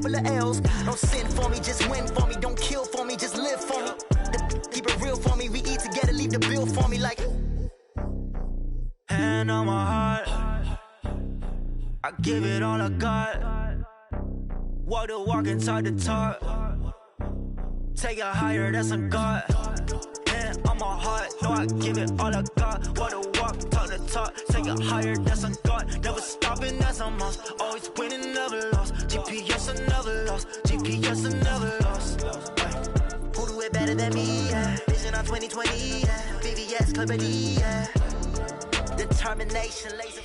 couple of L's. Don't sin for me, just win for me. Don't kill for me, just live for me. Keep it real for me. We eat together, leave the bill for me like. Hand on my heart, I give it all I got. Walk the walk inside the talk. Take it higher, that's a God. Hand on my heart, no, I give it all I got. Walk the walk, talk the talk. Take it higher, that's a God. Never stopping, that's a must. Always winning, never lost. GPS, I never lost. GPS, I never lost. Who do it better than me? Yeah. Vision on 2020. Yeah. VVS, Clarity. Yeah. Determination, laser.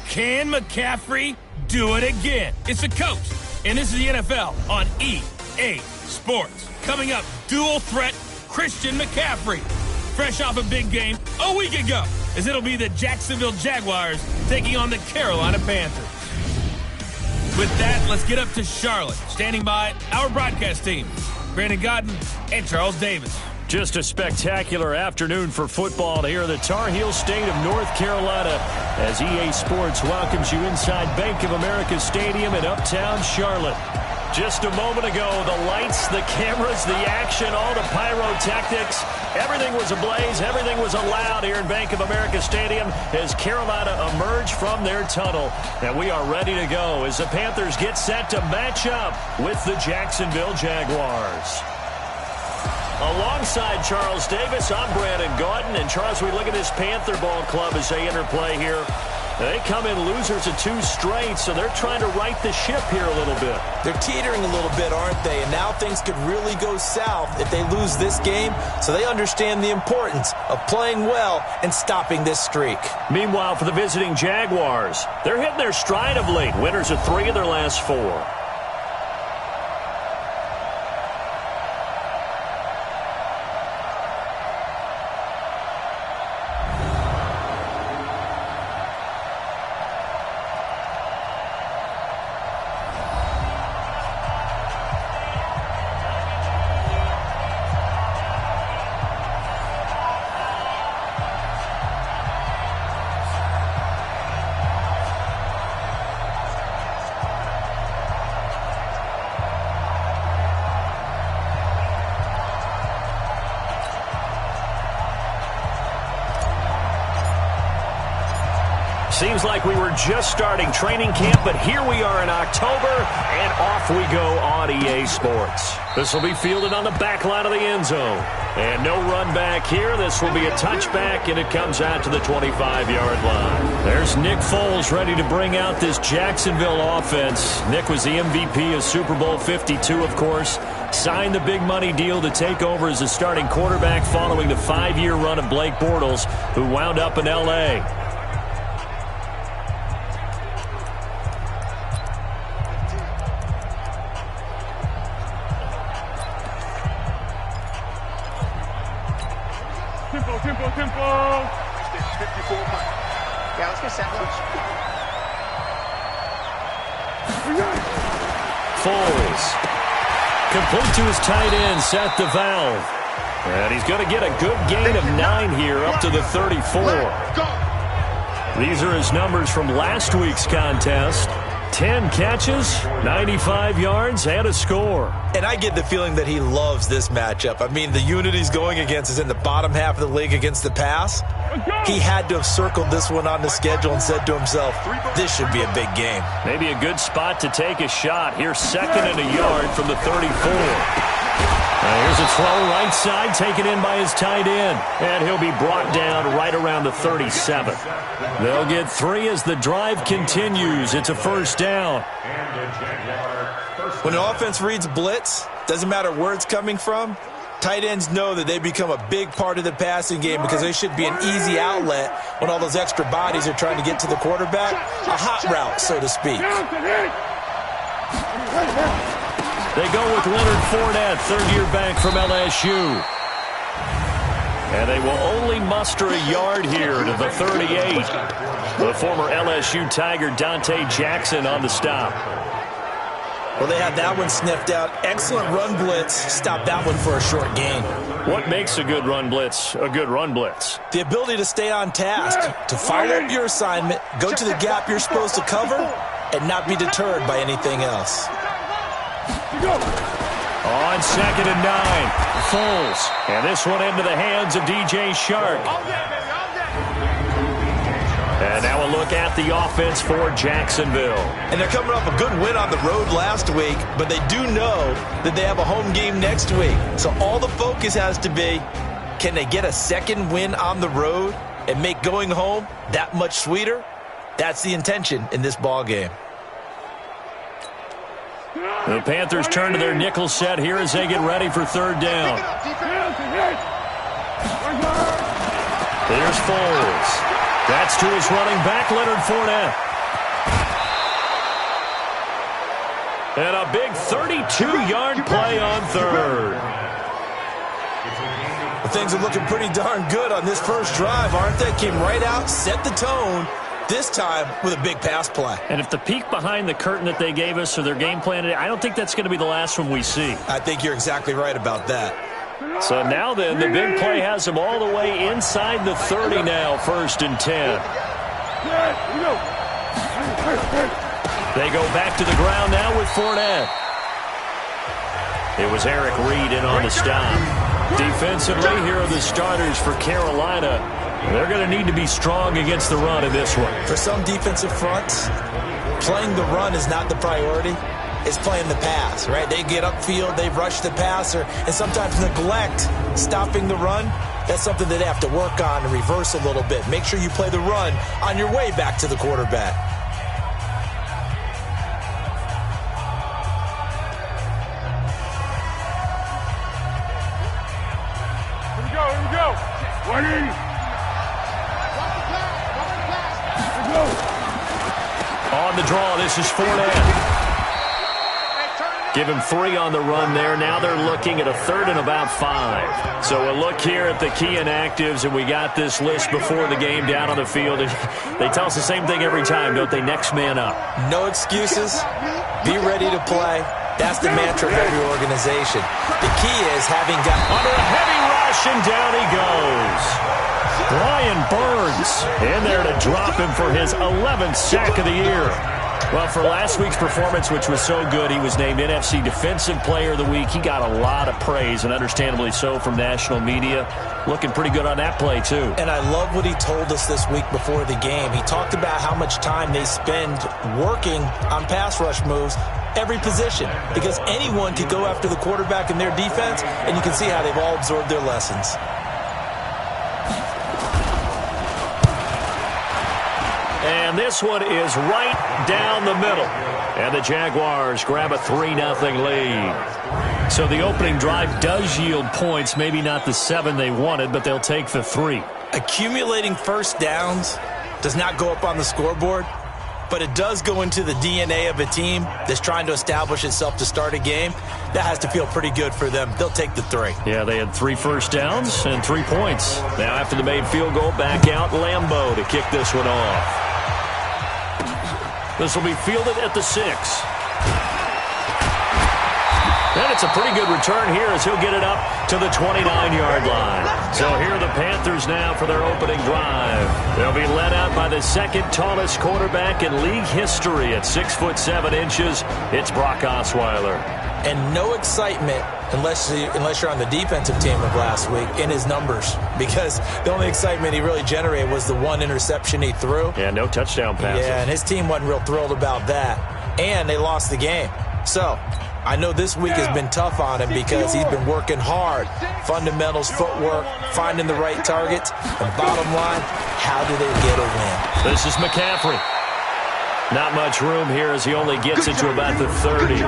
Can McCaffrey do it again? It's the coach, and this is the NFL on EA Sports. Coming up, dual threat Christian McCaffrey. Fresh off a big game a week ago, as it'll be the Jacksonville Jaguars taking on the Carolina Panthers. With that, let's get up to Charlotte. Standing by, our broadcast team, Brandon Godden and Charles Davis. Just a spectacular afternoon for football here in the Tar Heel state of North Carolina as EA Sports welcomes you inside Bank of America Stadium in uptown Charlotte. Just a moment ago, the lights, the cameras, the action, all the pyrotechnics, everything was ablaze, everything was allowed here in Bank of America Stadium as Carolina emerged from their tunnel. And we are ready to go as the Panthers get set to match up with the Jacksonville Jaguars. Alongside Charles Davis, I'm Brandon Gaudin. And Charles, we look at this Panther ball club as they enter play here. They come in losers of 2 straight, so they're trying to right the ship here a little bit. They're teetering a little bit, aren't they? And now things could really go south if they lose this game. So they understand the importance of playing well and stopping this streak. Meanwhile, for the visiting Jaguars, they're hitting their stride of late. Winners of 3 of their last 4. Seems like we were just starting training camp, but here we are in October, and off we go on EA Sports. This will be fielded on the back line of the end zone. And no run back here. This will be a touchback, and it comes out to the 25-yard line. There's Nick Foles ready to bring out this Jacksonville offense. Nick was the MVP of Super Bowl 52, of course. Signed the big money deal to take over as the starting quarterback following the 5-year run of Blake Bortles, who wound up in L.A. Tempo. 54. Yeah, let's get sandwich. Foles. Complete to his tight end, Seth DeValve. And he's going to get a good gain of 9 here up to the 34. These are his numbers from last week's contest. 10 catches, 95 yards, and a score. And I get the feeling that he loves this matchup. I mean, the unit he's going against is in the bottom half of the league against the pass. He had to have circled this one on the schedule and said to himself, this should be a big game. Maybe a good spot to take a shot. Here's 2nd and a yard from the 34. Here's a throw right side, taken in by his tight end. And he'll be brought down right around the 37. They'll get 3 as the drive continues. It's a first down. When an offense reads blitz, doesn't matter where it's coming from, tight ends know that they become a big part of the passing game because they should be an easy outlet when all those extra bodies are trying to get to the quarterback. A hot route, so to speak. They go with Leonard Fournette, 3rd-year back from LSU. And they will only muster a yard here to the 38. The former LSU Tiger Dante Jackson on the stop. Well, they had that one sniffed out. Excellent run blitz. Stop that one for a short gain. What makes a good run blitz a good run blitz? The ability to stay on task, to follow up your assignment, go to the gap you're supposed to cover, and not be deterred by anything else. On 2nd and 9, Foles. And this one into the hands of DJ Shark. And now a look at the offense for Jacksonville. And they're coming off a good win on the road last week, but they do know that they have a home game next week. So all the focus has to be, can they get a second win on the road and make going home that much sweeter? That's the intention in this ball game. The Panthers turn to their nickel set here as they get ready for 3rd down. Here's Foles. That's to his running back, Leonard Fournette. And a big 32-yard play on 3rd. Well, things are looking pretty darn good on this first drive, aren't they? Came right out, set the tone, this time with a big pass play. And if the peek behind the curtain that they gave us or their game plan today, I don't think that's going to be the last one we see. I think you're exactly right about that. So now then, the big play has them all the way inside the 30 now, 1st and 10. They go back to the ground now with Fournette. It was Eric Reed in on the stop. Defensively, here are the starters for Carolina. They're going to need to be strong against the run in this one. For some defensive fronts, playing the run is not the priority. It's playing the pass, right? They get upfield, they rush the passer, and sometimes neglect stopping the run. That's something that they have to work on and reverse a little bit. Make sure you play the run on your way back to the quarterback. Here we go. Warning. On the draw, this is Fournette. Give him 3 on the run there. Now they're looking at a 3rd and about 5. So a look here at the key inactives, and we got this list before the game down on the field. They tell us the same thing every time, don't they? Next man up. No excuses. Be ready to play. That's the mantra of every organization. The key is having got under a heavy rush, and down he goes. Brian Burns in there to drop him for his 11th sack of the year. Well, for last week's performance, which was so good, he was named NFC Defensive Player of the Week. He got a lot of praise, and understandably so, from national media. Looking pretty good on that play, too. And I love what he told us this week before the game. He talked about how much time they spend working on pass rush moves, every position, because anyone could go after the quarterback in their defense, and you can see how they've all absorbed their lessons. And this one is right down the middle. And the Jaguars grab a 3-0 lead. So the opening drive does yield points, maybe not the 7 they wanted, but they'll take the 3. Accumulating first downs does not go up on the scoreboard, but it does go into the DNA of a team that's trying to establish itself to start a game. That has to feel pretty good for them. They'll take the 3. Yeah, they had 3 first downs and 3 points. Now after the made field goal, back out Lambeau to kick this one off. This will be fielded at the 6. And it's a pretty good return here as he'll get it up to the 29-yard line. So here are the Panthers now for their opening drive. They'll be led out by the second tallest quarterback in league history at 6'7". It's Brock Osweiler. And no excitement unless you're on the defensive team of last week in his numbers, because the only excitement he really generated was the 1 interception he threw. Yeah, no touchdown passes. Yeah, and his team wasn't real thrilled about that. And they lost the game. So I know this week has been tough on him because he's been working hard. Fundamentals, footwork, finding the right targets. And bottom line, how do they get a win? This is McCaffrey. Not much room here as he only gets it to about the 30.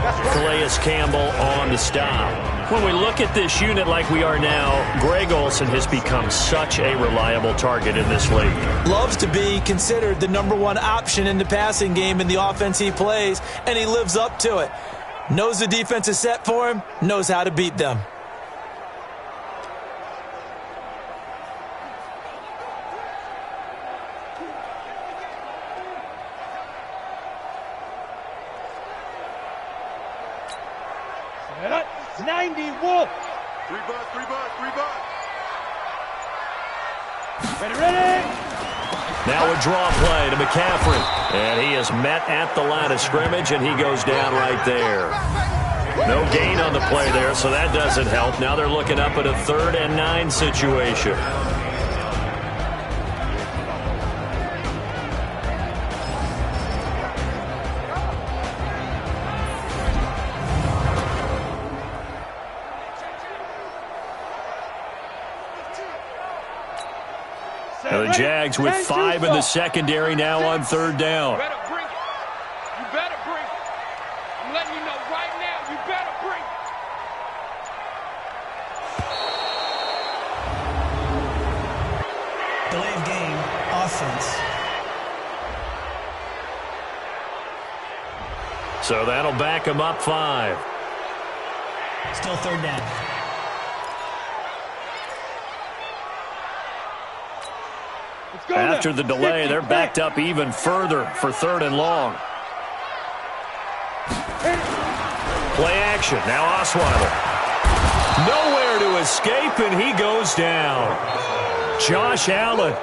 Calais Campbell on the stop. When we look at this unit like we are now, Greg Olsen has become such a reliable target in this league. Loves to be considered the #1 option in the passing game in the offense he plays, and he lives up to it. Knows the defense is set for him, knows how to beat them. That's 91. 3 bucks. Ready. Now a draw play to McCaffrey. And he is met at the line of scrimmage, and he goes down right there. No gain on the play there, so that doesn't help. Now they're looking up at a 3rd and 9 situation. And the Jags with 5 in the secondary now on 3rd down. You better bring it. You better bring it. I'm letting you know right now, you better bring it. Delay of game, offense. So that'll back him up 5. Still 3rd down. After the delay, they're backed up even further for 3rd and long. Play action. Now Osweiler. Nowhere to escape, and he goes down. Josh Allen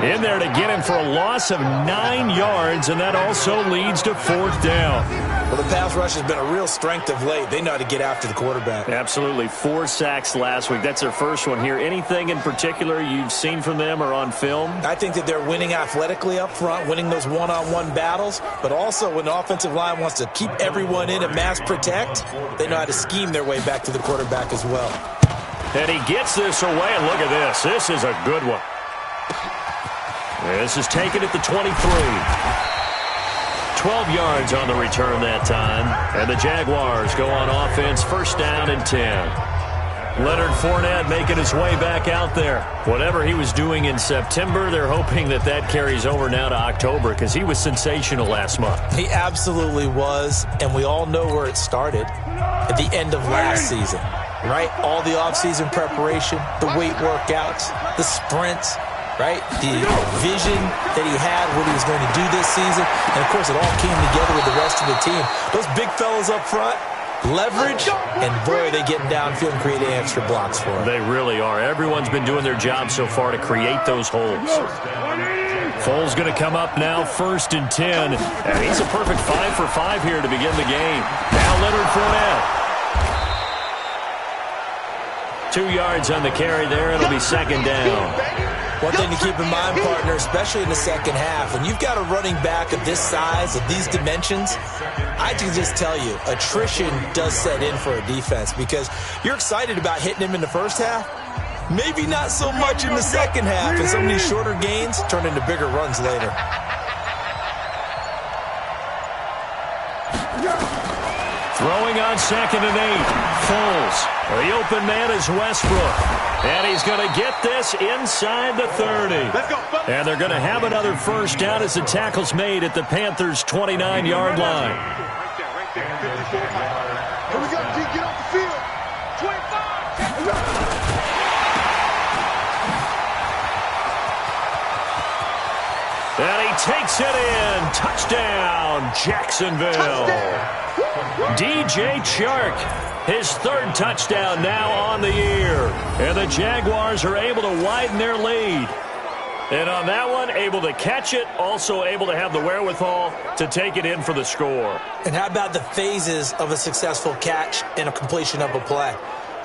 in there to get him for a loss of 9 yards, and that also leads to 4th down. Well, the pass rush has been a real strength of late. They know how to get after the quarterback. Absolutely. 4 sacks last week. That's their first one here. Anything in particular you've seen from them or on film? I think that they're winning athletically up front, winning those one-on-one battles, but also when the offensive line wants to keep everyone in and mass protect, they know how to scheme their way back to the quarterback as well. And he gets this away, and look at this. This is a good one. This is taken at the 23. 12 yards on the return that time. And the Jaguars go on offense, 1st down and 10. Leonard Fournette making his way back out there. Whatever he was doing in September, they're hoping that that carries over now to October because he was sensational last month. He absolutely was, and we all know where it started at the end of last season, right? All the offseason preparation, the weight workouts, the sprints, right? The vision that he had, what he was going to do this season. And, of course, it all came together with the rest of the team. Those big fellas up front, leverage, and, boy, are they getting downfield and creating extra blocks for him. They really are. Everyone's been doing their job so far to create those holes. Foles going to come up now, 1st and 10. And he's a perfect 5 for 5 here to begin the game. Now Leonard Fournette. 2 yards on the carry there. It'll be 2nd down. One thing to keep in mind, partner, especially in the second half, when you've got a running back of this size, of these dimensions, I can just tell you, attrition does set in for a defense because you're excited about hitting him in the first half. Maybe not so much in the second half, and some of these shorter gains turn into bigger runs later. Throwing on 2nd and 8. Foles. The open man is Westbrook. And he's going to get this inside the 30. And they're going to have another 1st down as the tackle's made at the Panthers' 29-yard line. Here we go, G, get off the field. 25. And he takes it in. Touchdown, Jacksonville. DJ Chark, his 3rd touchdown now on the year. And the Jaguars are able to widen their lead. And on that one, able to catch it, also able to have the wherewithal to take it in for the score. And how about the phases of a successful catch and a completion of a play?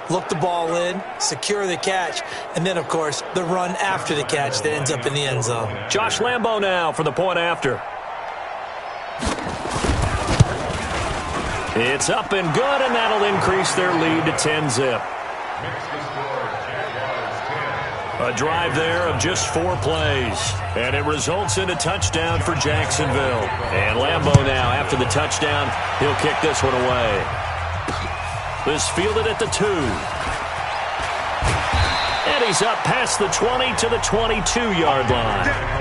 Look the ball in, secure the catch, and then, of course, the run after the catch that ends up in the end zone. Josh Lambo now for the point after. It's up and good, and that'll increase their lead to 10-zip. A drive there of just 4 plays, and it results in a touchdown for Jacksonville. And Lambo now, after the touchdown, he'll kick this one away. This fielded at the 2. And he's up past the 20 to the 22-yard line.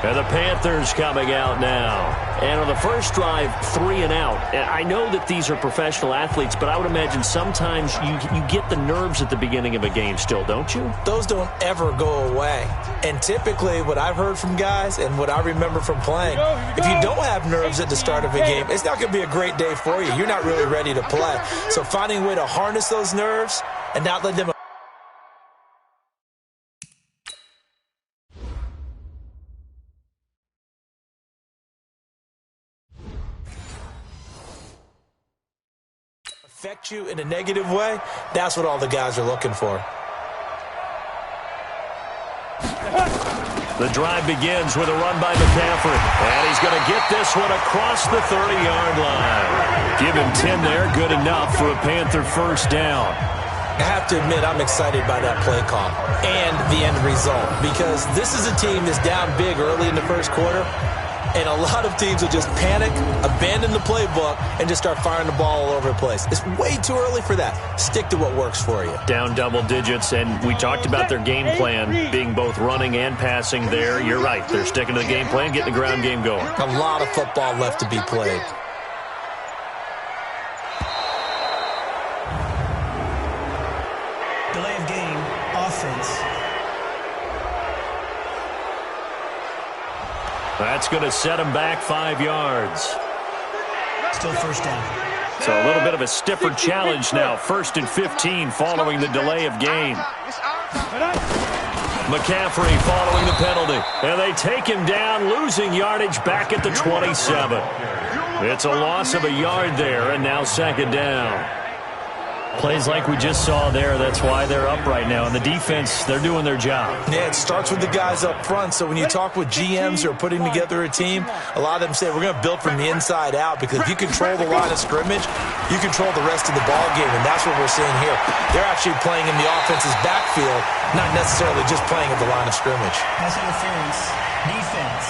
And the Panthers coming out now. And on the first drive, 3 and out. And I know that these are professional athletes, but I would imagine sometimes you get the nerves at the beginning of a game still, don't you? Those don't ever go away. And typically what I've heard from guys and what I remember from playing, if you don't have nerves at the start of a game, it's not going to be a great day for you. You're not really ready to play. So finding a way to harness those nerves and not let them affect you in a negative way, that's what all the guys are looking for. The drive begins with a run by McCaffrey. And he's going to get this one across the 30-yard line. Give him 10 there, good enough for a Panther first down. I have to admit, I'm excited by that play call and the end result, because this is a team that's down big early in the first quarter, and a lot of teams will just panic, abandon the playbook, and just start firing the ball all over the place. It's way too early for that. Stick to what works for you. Down double digits, and we talked about their game plan being both running and passing there. You're right. They're sticking to the game plan, getting the ground game going. A lot of football left to be played. Delay of game, offense. That's going to set him back 5 yards. Still first down. So a little bit of a stiffer challenge now. 1st and 15 following the delay of game. McCaffrey following the penalty. And they take him down, losing yardage back at the 27. It's a loss of a yard there, and now 2nd down. Plays like we just saw there, that's why they're up right now. And the defense, they're doing their job. Yeah, it starts with the guys up front. So when you talk with GMs who are putting together a team, a lot of them say we're going to build from the inside out, because if you control the line of scrimmage, you control the rest of the ball game, and that's what we're seeing here. They're actually playing in the offense's backfield, not necessarily just playing at the line of scrimmage. Pass interference, defense.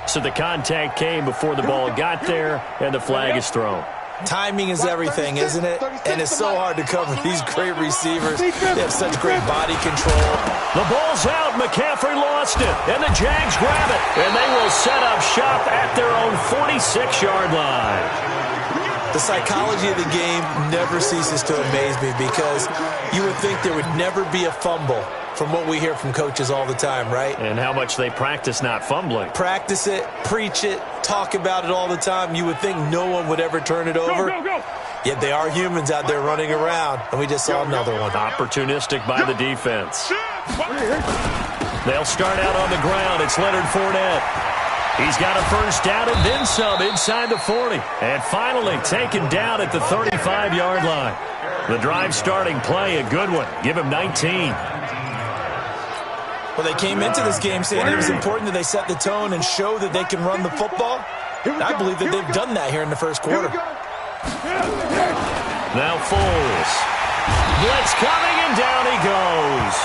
So the contact came before the ball got there, and the flag is thrown. Timing is everything, isn't it? And it's so hard to cover these great receivers. They have such great body control. The ball's out. McCaffrey lost it, and the Jags grab it, and they will set up shop at their own 46-yard line. The psychology of the game never ceases to amaze me, because you would think there would never be a fumble from what we hear from coaches all the time, right? And how much they practice not fumbling. Practice it, preach it, talk about it all the time. You would think no one would ever turn it over. Yet they are humans out there running around, and we just saw another one. Opportunistic by the defense. They'll start out on the ground. It's Leonard Fournette. He's got a first down and then some inside the 40. And finally taken down at the 35-yard line. The drive starting play, a good one. Give him 19. Well, they came into this game saying it was important that they set the tone and show that they can run the football. I believe that they've done that here in the first quarter. Now Foles. Blitz coming, and down he goes.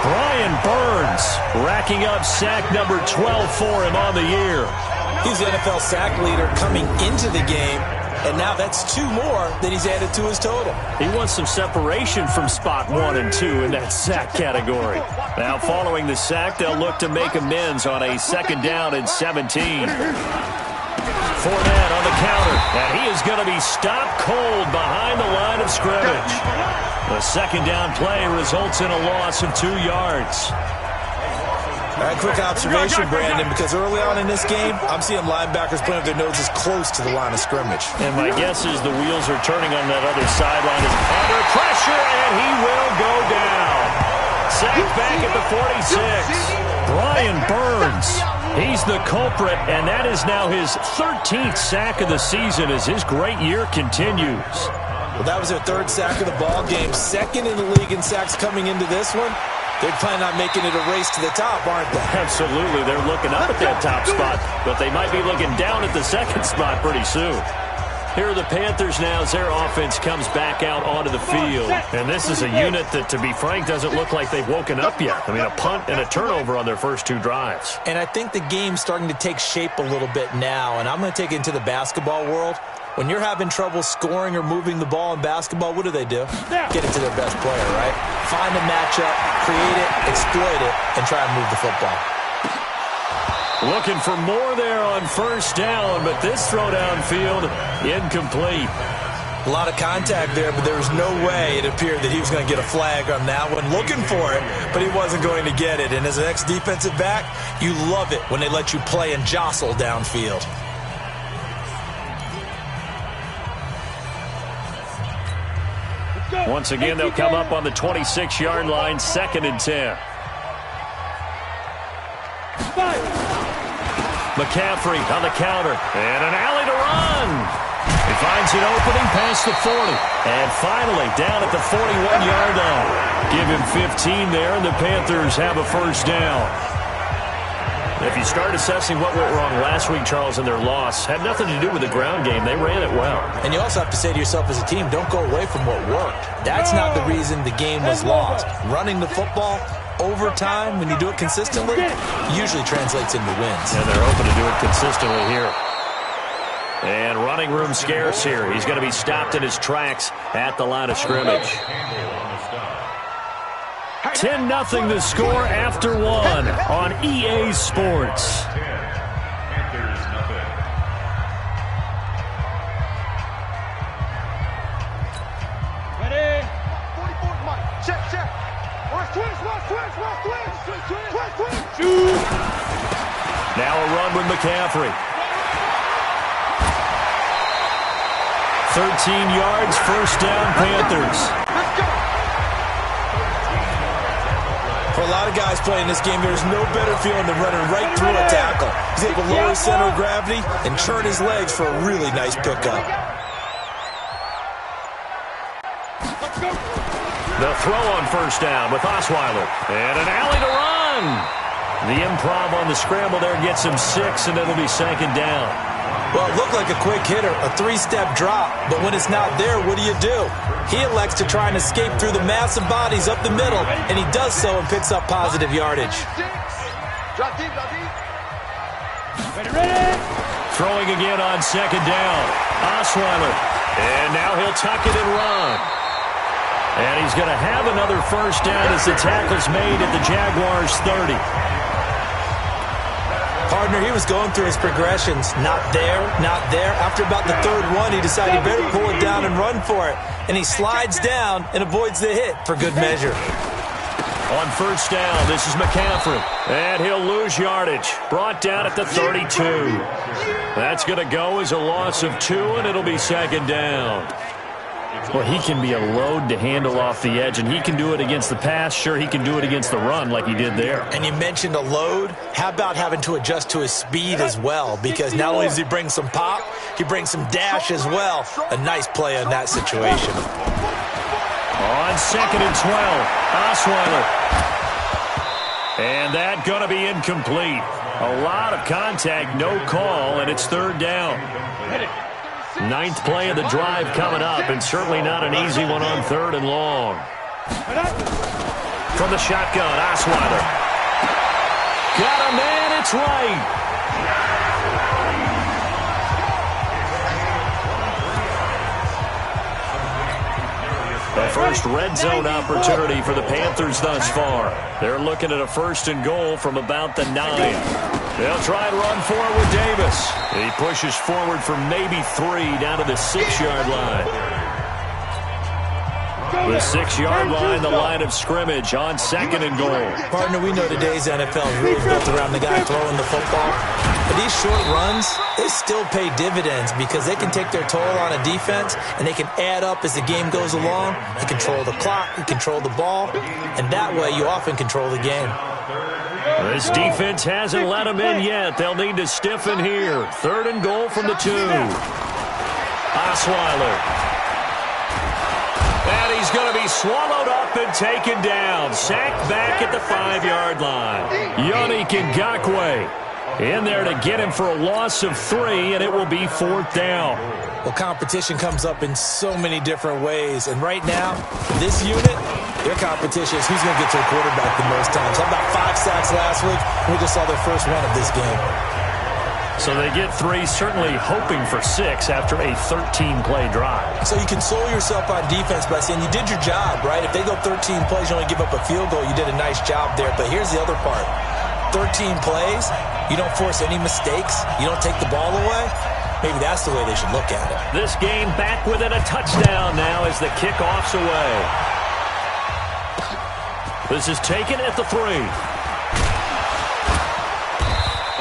Brian Burns racking up sack number 12 for him on the year. He's the NFL sack leader coming into the game, and now that's 2 more that he's added to his total. He wants some separation from spot 1 and 2 in that sack category. Now following the sack, they'll look to make amends on a 2nd down and 17. Fournette on the counter, and he is going to be stopped cold behind the line of scrimmage. The 2nd down play results in a loss of 2 yards. All right, quick observation, Brandon, because early on in this game, I'm seeing linebackers playing with their noses close to the line of scrimmage. And my guess is the wheels are turning on that other sideline. Is under pressure, and he will go down. Sacked back at the 46. Brian Burns, he's the culprit, and that is now his 13th sack of the season as his great year continues. Well, that was their 3rd sack of the ball game. 2nd in the league in sacks coming into this one. They're planning on making it a race to the top, aren't they? Absolutely. They're looking up at that top spot, but they might be looking down at the 2nd spot pretty soon. Here are the Panthers now as their offense comes back out onto the field. And this is a unit that, to be frank, doesn't look like they've woken up yet. I mean, a punt and a turnover on their first 2 drives. And I think the game's starting to take shape a little bit now, and I'm going to take it into the basketball world. When you're having trouble scoring or moving the ball in basketball, what do? Get it to their best player, right? Find a matchup, create it, exploit it, and try and move the football. Looking for more there on 1st down, but this throw downfield, incomplete. A lot of contact there, but there was no way it appeared that he was going to get a flag on that one. Looking for it, but he wasn't going to get it. And as an ex-defensive back, you love it when they let you play and jostle downfield. Once again, they'll come up on the 26-yard line, 2nd and 10. McCaffrey on the counter, and an alley to run. He finds an opening past the 40, and finally down at the 41-yard line. Give him 15 there, and the Panthers have a first down. If you start assessing what went wrong last week, Charles, in their loss, had nothing to do with the ground game. They ran it well. And you also have to say to yourself as a team, don't go away from what worked. That's not the reason the game was lost. Running the football over time, when you do it consistently, usually translates into wins. And they're hoping to do it consistently here. And running room scarce here. He's going to be stopped in his tracks at the line of scrimmage. 10-0 the score after one on EA Sports. Ready? 44, Mike. Check. Twins. Shoot. Now a run with McCaffrey. 13 yards, first down, Panthers. Let's go. For a lot of guys playing this game, there's no better feeling than running right through a tackle. He's able to lower his center of gravity and churn his legs for a really nice pickup. The throw on first down with Osweiler. And an alley to run. The improv on the scramble there gets him 6, and it'll be 2nd down. Well, it looked like a quick hitter, a 3-step drop, but when it's not there, what do? He elects to try and escape through the massive bodies up the middle, and he does so and picks up positive yardage. Drop deep. Ready. Throwing again on 2nd down. Osweiler. And now he'll tuck it and run. And he's going to have another first down as the tackle's made at the Jaguars' 30. Partner, he was going through his progressions. Not there. After about the 3rd one, he decided he better pull it down and run for it. And he slides down and avoids the hit for good measure. On first down, this is McCaffrey. And he'll lose yardage. Brought down at the 32. That's going to go as a loss of 2, and it'll be 2nd down. Well, he can be a load to handle off the edge, and he can do it against the pass. Sure, he can do it against the run like he did there. And you mentioned a load. How about having to adjust to his speed as well? Because not only does he bring some pop, he brings some dash as well. A nice play on that situation. On 2nd and 12, Osweiler. And that going to be incomplete. A lot of contact, no call, and it's 3rd down. 9th play of the drive coming up, and certainly not an easy one on 3rd and long. From the shotgun, Osweiler. Got a man, it's right. The first red zone opportunity for the Panthers thus far. They're looking at a 1st and goal from about the 9. They'll try and run for it with Davis. He pushes forward for maybe 3 down to the 6-yard line. The 6-yard line, the line of scrimmage on 2nd and goal. Partner, we know today's NFL is really built around the guy throwing the football. But these short runs, they still pay dividends because they can take their toll on a defense and they can add up as the game goes along. You control the clock, you control the ball, and that way you often control the game. This defense hasn't let them in yet. They'll need to stiffen here. 3rd and goal from the 2. Osweiler. And he's going to be swallowed up and taken down. Sacked back at the 5-yard line. Yannick Ngakoue in there to get him for a loss of 3, and it will be 4th down. Well, competition comes up in so many different ways. And right now, this unit, their competition is who's going to get to the quarterback the most times. How about 5 sacks last week? We just saw their first one of this game. So they get 3, certainly hoping for 6 after a 13-play drive. So you console yourself on defense by saying you did your job, right? If they go 13 plays, you only give up a field goal, you did a nice job there. But here's the other part. 13 plays, you don't force any mistakes, you don't take the ball away. Maybe that's the way they should look at it. This game back within a touchdown now as the kickoff's away. This is taken at the 3.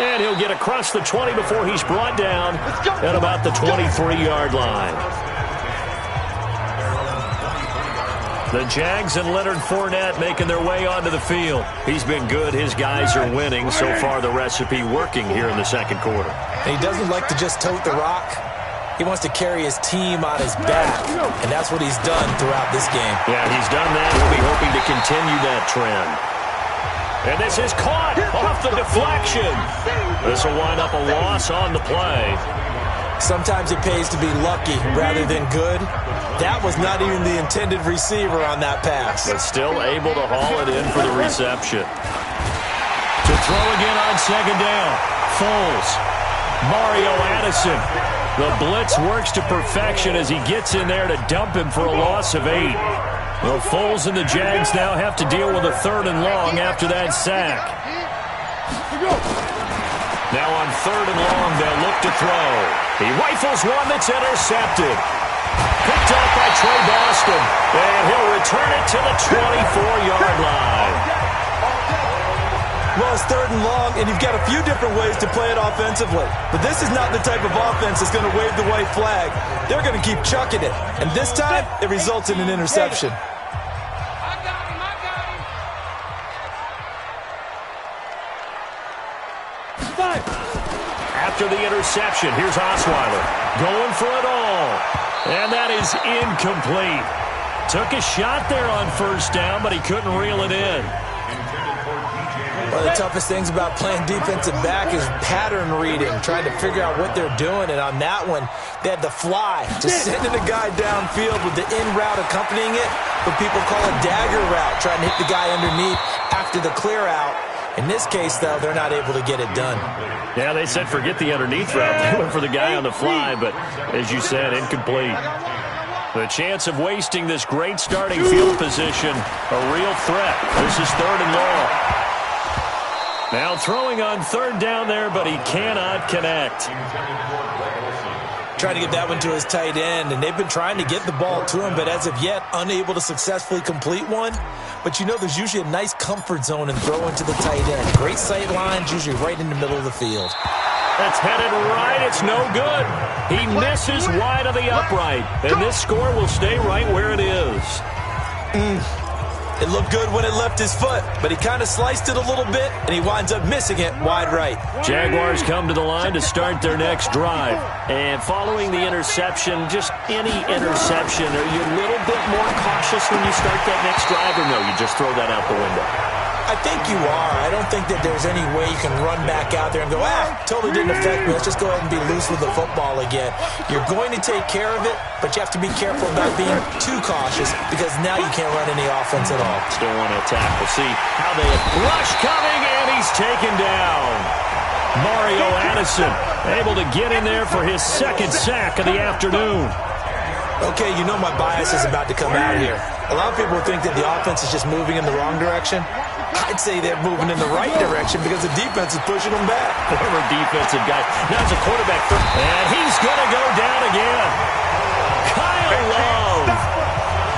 And he'll get across the 20 before he's brought down at about the 23-yard line. The Jags and Leonard Fournette making their way onto the field. He's been good. His guys are winning. So far, the recipe working here in the second quarter. And he doesn't like to just tote the rock. He wants to carry his team on his back, and that's what he's done throughout this game. Yeah, he's done that. We'll be hoping to continue that trend. And this is caught off the deflection. This will wind up a loss on the play. Sometimes it pays to be lucky rather than good. That was not even the intended receiver on that pass. But still able to haul it in for the reception. To throw again on second down. Foles. Mario Addison. The blitz works to perfection as he gets in there to dump him for a loss of 8. Well, Foles and the Jags now have to deal with a 3rd and long after that sack. Now on 3rd and long, they'll look to throw. He rifles one that's intercepted. Picked up by Trey Boston. And he'll return it to the 24-yard line. Well, it's 3rd and long, and you've got a few different ways to play it offensively. But this is not the type of offense that's going to wave the white flag. They're going to keep chucking it. And this time, it results in an interception. After the interception, here's Osweiler. Going for it all. And that is incomplete. Took a shot there on 1st down, but he couldn't reel it in. One of the toughest things about playing defensive back is pattern reading, trying to figure out what they're doing. And on that one, they had to fly, just sending a guy downfield with the in route accompanying it, what people call a dagger route, trying to hit the guy underneath after the clear out. In this case, though, they're not able to get it done. Yeah, they said forget the underneath route. They went for the guy on the fly, but as you said, incomplete. The chance of wasting this great starting field position, a real threat. This is 3rd and long. Now throwing on 3rd down there, but he cannot connect. Trying to get that one to his tight end, and they've been trying to get the ball to him, but as of yet, unable to successfully complete one. But you know there's usually a nice comfort zone in throwing to the tight end. Great sight lines, usually right in the middle of the field. That's headed right. It's no good. He misses wide of the upright, and this score will stay right where it is. It looked good when it left his foot, but he kind of sliced it a little bit, and he winds up missing it wide right. Jaguars come to the line to start their next drive. And following the interception, just any interception, are you a little bit more cautious when you start that next drive, or no, you just throw that out the window? I think you are. I don't think that there's any way you can run back out there and go, totally didn't affect me. Let's just go ahead and be loose with the football again. You're going to take care of it, but you have to be careful about being too cautious because now you can't run any offense at all. Still want to attack. We'll see how they rush coming, and he's taken down. Mario Addison able to get in there for his 2nd sack of the afternoon. Okay, you know my bias is about to come out here. A lot of people think that the offense is just moving in the wrong direction. I'd say they're moving in the right direction because the defense is pushing them back. Former defensive guy. Now it's a quarterback. And he's going to go down again. Kyle Love.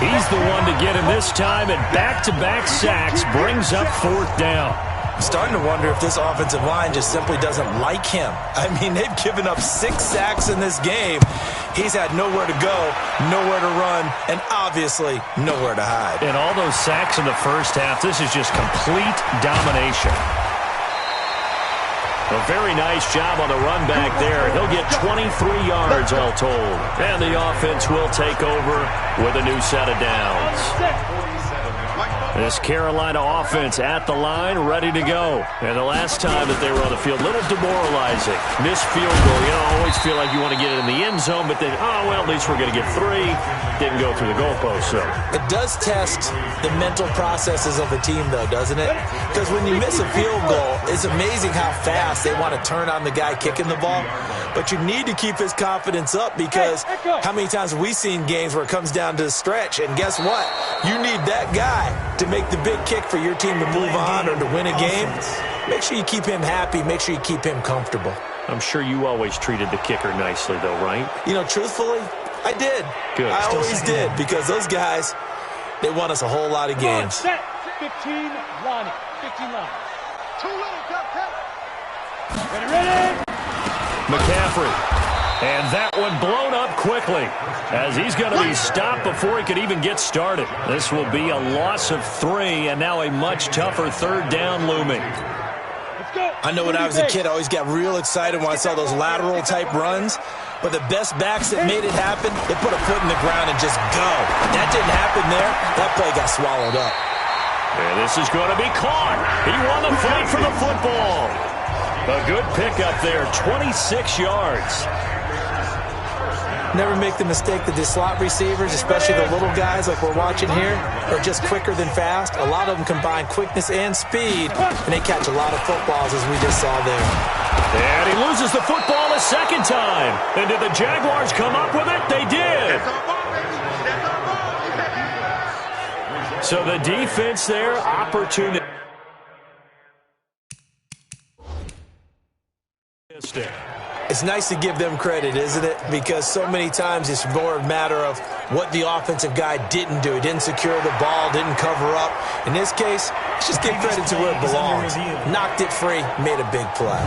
He's the one to get him this time, and back-to-back sacks brings up 4th down. I'm starting to wonder if this offensive line just simply doesn't like him. I mean, they've given up 6 sacks in this game. He's had nowhere to go, nowhere to run, and obviously nowhere to hide. And all those sacks in the first half, this is just complete domination. A very nice job on the run back there. He'll get 23 yards all told. And the offense will take over with a new set of downs. This Carolina offense at the line, ready to go. And the last time that they were on the field, a little demoralizing. Missed field goal. You know, always feel like you want to get it in the end zone, but then, at least we're going to get 3. Didn't go through the goalpost, so. It does test the mental processes of a team, though, doesn't it? Because when you miss a field goal, it's amazing how fast they want to turn on the guy kicking the ball. But you need to keep his confidence up because how many times have we seen games where it comes down to the stretch, and guess what? You need that guy to make the big kick for your team to move on or to win a game. Make sure you keep him happy. Make sure you keep him comfortable. I'm sure you always treated the kicker nicely, though, right? You know, truthfully, I did. Good. I always did because those guys, they won us a whole lot of games. 15 line. 15 line. Too low, cut. Ready. McCaffrey And that one blown up quickly as he's going to be stopped before he could even get started. This will be a loss of 3, and now a much tougher third down looming. I know when I was a kid, I always got real excited when I saw those lateral-type runs. But the best backs that made it happen, they put a foot in the ground and just go. That didn't happen there. That play got swallowed up. And this is going to be caught. He won the fight for the football. A good pickup there, 26 yards. Never make the mistake that the slot receivers, especially the little guys like we're watching here, are just quicker than fast. A lot of them combine quickness and speed, and they catch a lot of footballs, as we just saw there. And he loses the football a second time. And did the Jaguars come up with it? They did. So the defense there, opportunity. It's nice to give them credit, isn't it? Because so many times it's more a matter of what the offensive guy didn't do. He didn't secure the ball, didn't cover up. In this case, let's just give credit to where it belongs. Knocked it free, made a big play.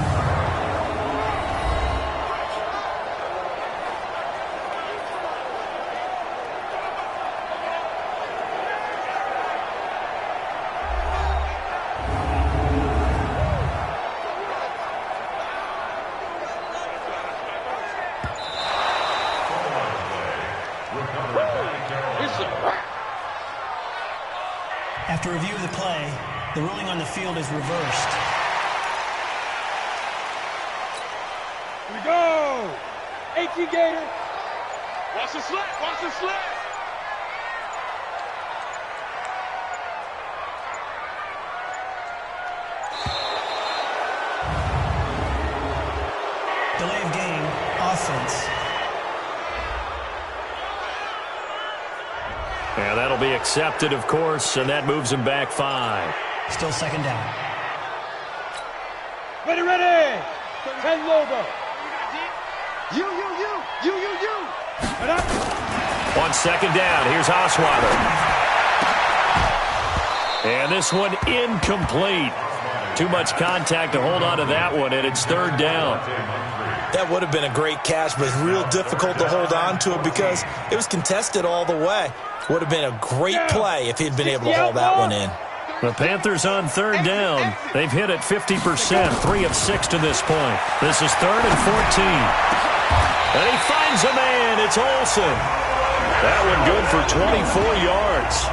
After review of the play, the ruling on the field is reversed. Here we go! 18 Gator! Watch the slap! Watch the slap! Delay of game, offense. And that'll be accepted, of course, and that moves him back 5. Still second down. Ready, ready! 10 logo. You. On second down, here's Osweiler. And this one incomplete. Too much contact to hold on to that one, and it's third down. That would have been a great catch, but it's real difficult to hold on to it because it was contested all the way. Would have been a great play if he'd been able to hold that one in. The Panthers on third down. They've hit it 50%, 3 of 6 to this point. This is 3rd and 14. And he finds a man. It's Olsen. That one good for 24 yards.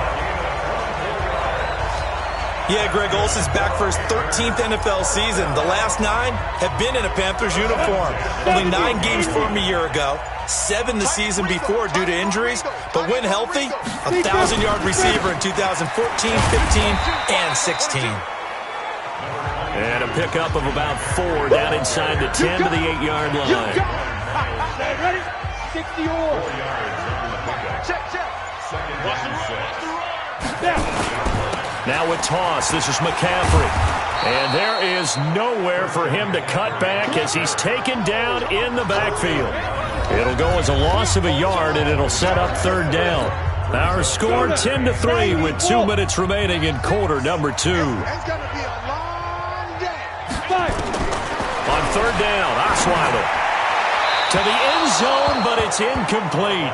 Yeah, Greg Olsen's back for his 13th NFL season. The last 9 have been in a Panthers uniform. Only 9 games for him a year ago. 7 the season before due to injuries. But when healthy, a 1,000-yard receiver in 2014, 15, and 16. And a pickup of about 4 down inside the 10 to the 8-yard line. Ready? 60 or. Check. Now with toss, this is McCaffrey. And there is nowhere for him to cut back as he's taken down in the backfield. It'll go as a loss of a yard, and it'll set up third down. Our score 10-3 with 2 minutes remaining in quarter number 2. It's going to be a long day. On third down, Osweiler. To the end zone, but it's incomplete.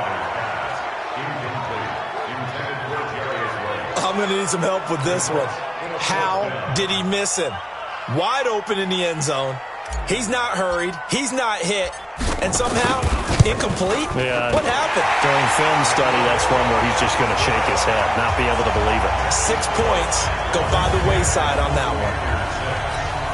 I'm going to need some help with this one. How did he miss him? Wide open in the end zone. He's not hurried. He's not hit. And somehow, incomplete? Yeah. What happened? During film study, that's one where he's just going to shake his head, not be able to believe it. 6 points go by the wayside on that one.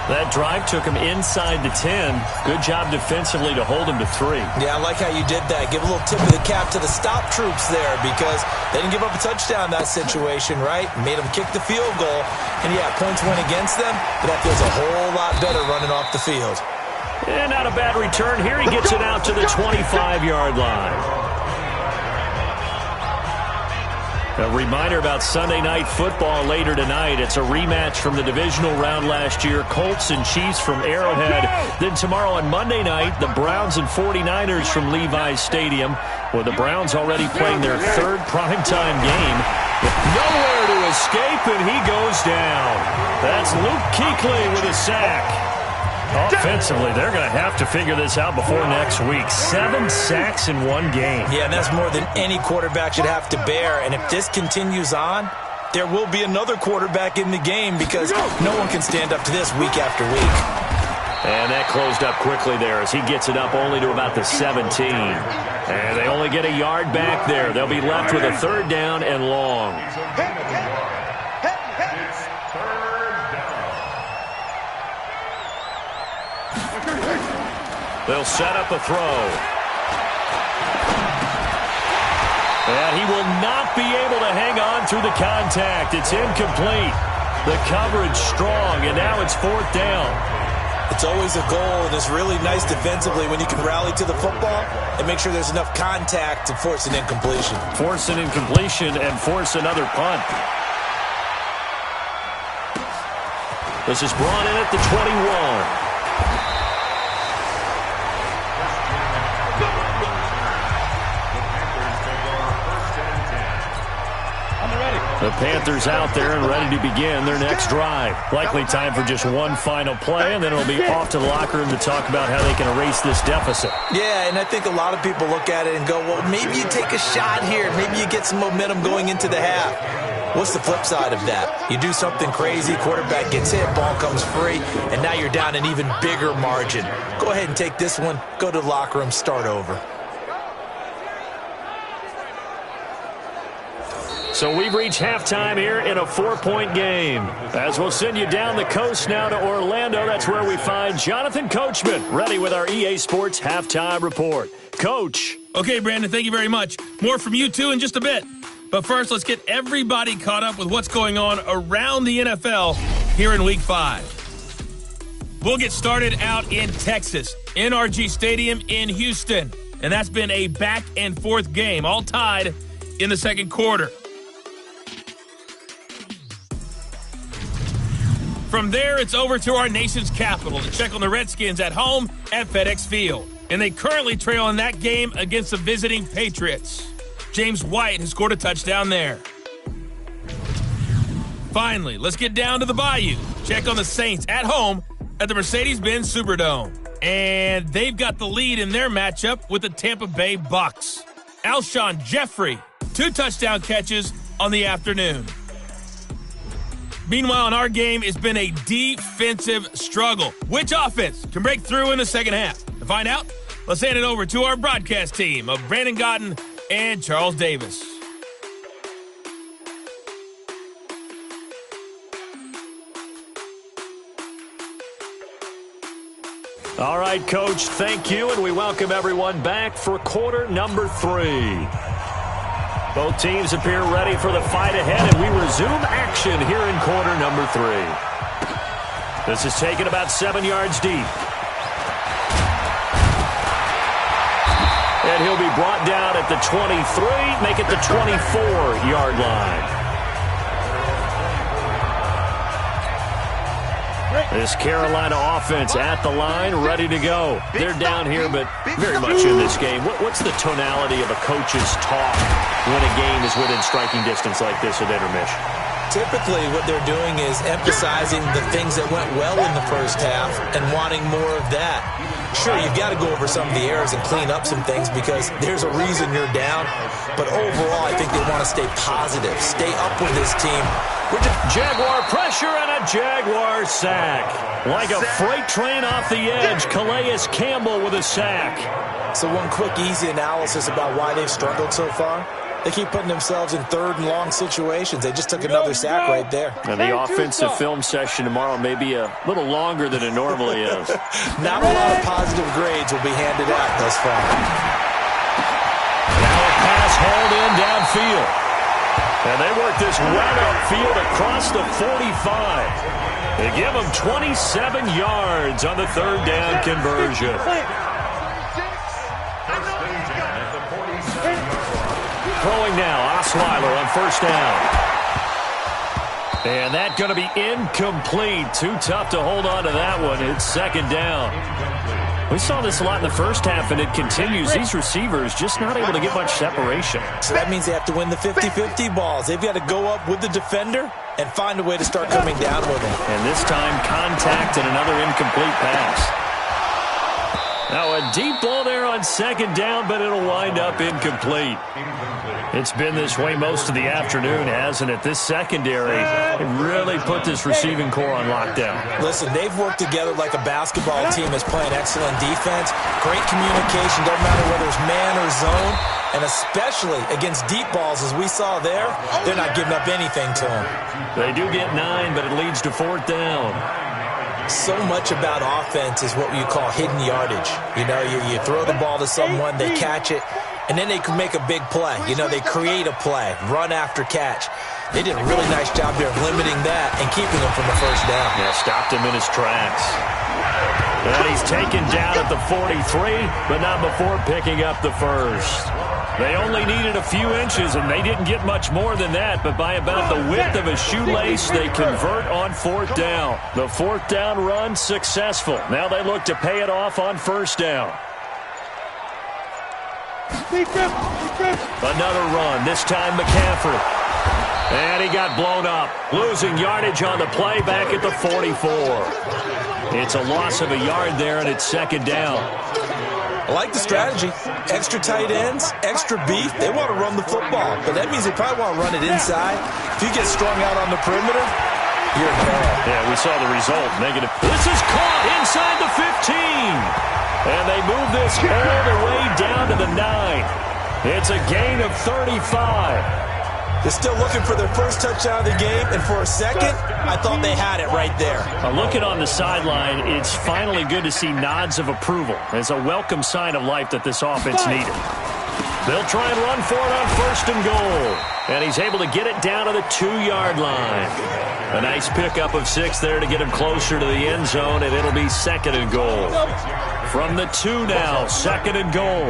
That drive took him inside the 10. Good job defensively to hold him to 3. Yeah, I like how you did that. Give a little tip of the cap to the stop troops there because they didn't give up a touchdown in that situation, right? Made them kick the field goal. And, yeah, points went against them, but that feels a whole lot better running off the field. And not a bad return here. He gets it out to the 25-yard line. A reminder about Sunday Night Football later tonight. It's a rematch from the divisional round last year. Colts and Chiefs from Arrowhead. Then tomorrow on Monday night, the Browns and 49ers from Levi's Stadium, with the Browns already playing their 3rd primetime game. With nowhere to escape, and he goes down. That's Luke Kuechly with a sack. Offensively, they're going to have to figure this out before next week. 7 sacks in one game. Yeah, and that's more than any quarterback should have to bear. And if this continues on, there will be another quarterback in the game because no one can stand up to this week after week. And that closed up quickly there as he gets it up only to about the 17. And they only get a yard back there. They'll be left with a 3rd down and long. They'll set up a throw. And he will not be able to hang on through the contact. It's incomplete. The coverage strong, and now it's 4th down. It's always a goal, and it's really nice defensively when you can rally to the football and make sure there's enough contact to force an incompletion. Force an incompletion and force another punt. This is brought in at the 21. The Panthers out there and ready to begin their next drive. Likely time for just one final play, and then it'll be off to the locker room to talk about how they can erase this deficit. Yeah, and I think a lot of people look at it and go, well, maybe you take a shot here. Maybe you get some momentum going into the half. What's the flip side of that? You do something crazy, quarterback gets hit, ball comes free, and now you're down an even bigger margin. Go ahead and take this one, go to the locker room, start over. So we've reached halftime here in a 4-point game. As we'll send you down the coast now to Orlando, that's where we find Jonathan Coachman, ready with our EA Sports Halftime Report. Coach. Okay, Brandon, thank you very much. More from you, too, in just a bit. But first, let's get everybody caught up with what's going on around the NFL here in Week 5. We'll get started out in Texas, NRG Stadium in Houston. And that's been a back-and-forth game, all tied in the second quarter. From there, it's over to our nation's capital to check on the Redskins at home at FedEx Field. And they currently trail in that game against the visiting Patriots. James White has scored a touchdown there. Finally, let's get down to the Bayou. Check on the Saints at home at the Mercedes-Benz Superdome. And they've got the lead in their matchup with the Tampa Bay Bucks. Alshon Jeffrey, 2 touchdown catches on the afternoon. Meanwhile, in our game, it's been a defensive struggle. Which offense can break through in the second half? To find out, let's hand it over to our broadcast team of Brandon Godden and Charles Davis. All right, Coach, thank you, and we welcome everyone back for quarter number 3. Both teams appear ready for the fight ahead, and we resume action here in quarter number 3. This is taken about 7 yards deep. And he'll be brought down at the 23, make it the 24-yard line. This Carolina offense at the line, ready to go. They're down here, but very much in this game. What's the tonality of a coach's talk when a game is within striking distance like this at intermission? Typically, what they're doing is emphasizing the things that went well in the first half and wanting more of that. Sure, you've got to go over some of the errors and clean up some things because there's a reason you're down. But overall, I think they want to stay positive, stay up with this team. Jaguar pressure and a Jaguar sack. Like a freight train off the edge, Calais Campbell with a sack. So one quick, easy analysis about why they've struggled so far. They keep putting themselves in 3rd and long situations. They just took another sack right there. And the offensive film session tomorrow may be a little longer than it normally is. Not a lot of positive grades will be handed out thus far. Now a pass hauled in downfield. And they work this well upfield across the 45. They give them 27 yards on the 3rd down conversion. Throwing now, Osweiler on 1st down. And that's going to be incomplete. Too tough to hold on to that one. It's 2nd down. We saw this a lot in the first half, and it continues. These receivers just not able to get much separation. So that means they have to win the 50-50 balls. They've got to go up with the defender and find a way to start coming down with them. And this time, contact and another incomplete pass. Now a deep ball there on second down, but it'll wind up incomplete. It's been this way most of the afternoon, hasn't it? This secondary really put this receiving core on lockdown. Listen, they've worked together like a basketball team that's playing excellent defense. Great communication, doesn't matter whether it's man or zone. And especially against deep balls, as we saw there, they're not giving up anything to them. They do get 9, but it leads to 4th down. So much about offense is what you call hidden yardage. You know, you throw the ball to someone, they catch it, and then they can make a big play. You know, they create a play, run after catch. They did a really nice job there of limiting that and keeping him from the first down. Yeah, stopped him in his tracks. And he's taken down at the 43, but not before picking up the first. They only needed a few inches, and they didn't get much more than that, but by about the width of a shoelace, they convert on 4th down. The 4th down run successful. Now they look to pay it off on 1st down. Another run, this time McCaffrey. And he got blown up, losing yardage on the play back at the 44. It's a loss of a yard there, and it's 2nd down. I like the strategy. Extra tight ends, extra beef. They want to run the football, but that means they probably want to run it inside. If you get strung out on the perimeter, you're in peril. Yeah, we saw the result. Negative. This is caught inside the 15. And they move this all the way down to the 9. It's a gain of 35. They're still looking for their first touchdown of the game, and for a second, I thought they had it right there. Looking on the sideline, it's finally good to see nods of approval. It's a welcome sign of life that this offense needed. They'll try and run for it on 1st and goal. And he's able to get it down to the 2-yard line. A nice pickup of 6 there to get him closer to the end zone, and it'll be 2nd and goal. From the 2 now, 2nd and goal.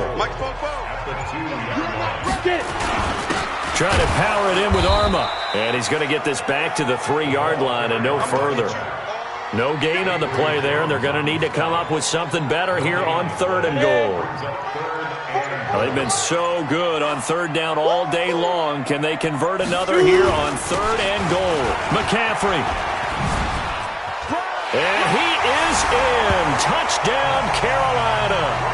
Trying to power it in with Arma. And he's going to get this back to the 3-yard line and no further. No gain on the play there, and they're going to need to come up with something better here on 3rd and goal. Well, they've been so good on 3rd down all day long. Can they convert another here on 3rd and goal? McCaffrey. And he is in. Touchdown, Carolina.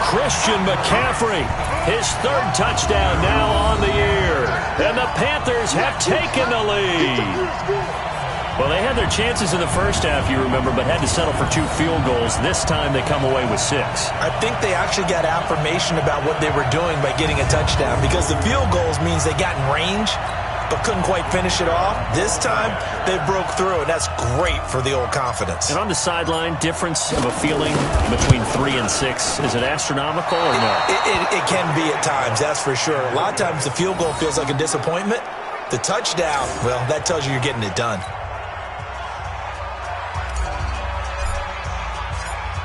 Christian McCaffrey, his 3rd touchdown now on the year. And the Panthers have taken the lead. Well, they had their chances in the first half, you remember, but had to settle for 2 field goals. This time they come away with 6. I think they actually got affirmation about what they were doing by getting a touchdown, because the field goals means they got in range but couldn't quite finish it off. This time, they broke through, and that's great for the old confidence. And on the sideline, difference of a feeling between 3 and 6, is it astronomical or no? It can be at times, that's for sure. A lot of times the field goal feels like a disappointment. The touchdown, well, that tells you you're getting it done.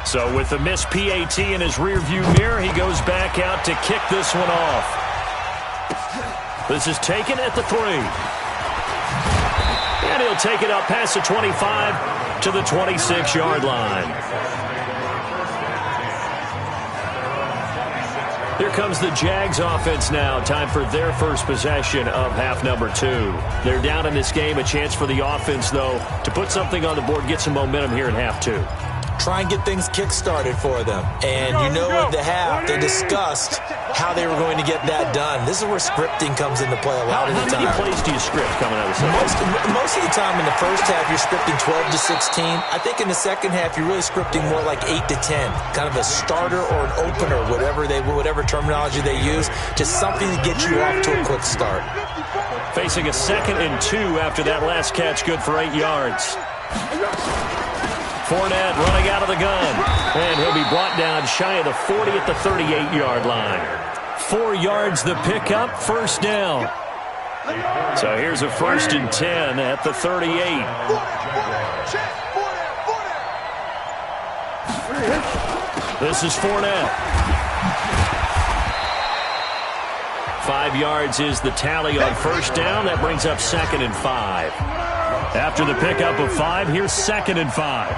So with the missed PAT in his rearview mirror, he goes back out to kick this one off. This is taken at the 3. And he'll take it up past the 25 to the 26-yard line. Here comes the Jags offense now. Time for their first possession of half number 2. They're down in this game. A chance for the offense, though, to put something on the board, get some momentum here in half 2. Try and get things kick-started for them. And you know at the half, they discussed how they were going to get that done. This is where scripting comes into play a lot of the time. How many plays do you script coming out of the second? Most of the time in the first half, you're scripting 12 to 16. I think in the second half, you're really scripting more like 8 to 10. Kind of a starter or an opener, whatever terminology they use. Just something to get you off to a quick start. Facing a 2nd and 2 after that last catch, good for 8 yards. Fournette running out of the gun. And he'll be brought down shy of the 40 at the 38-yard line. 4 yards the pickup, 1st down. So here's a 1st and 10 at the 38. This is Fournette. 5 yards is the tally on 1st down. That brings up 2nd and 5. After the pickup of 5, here's 2nd and 5.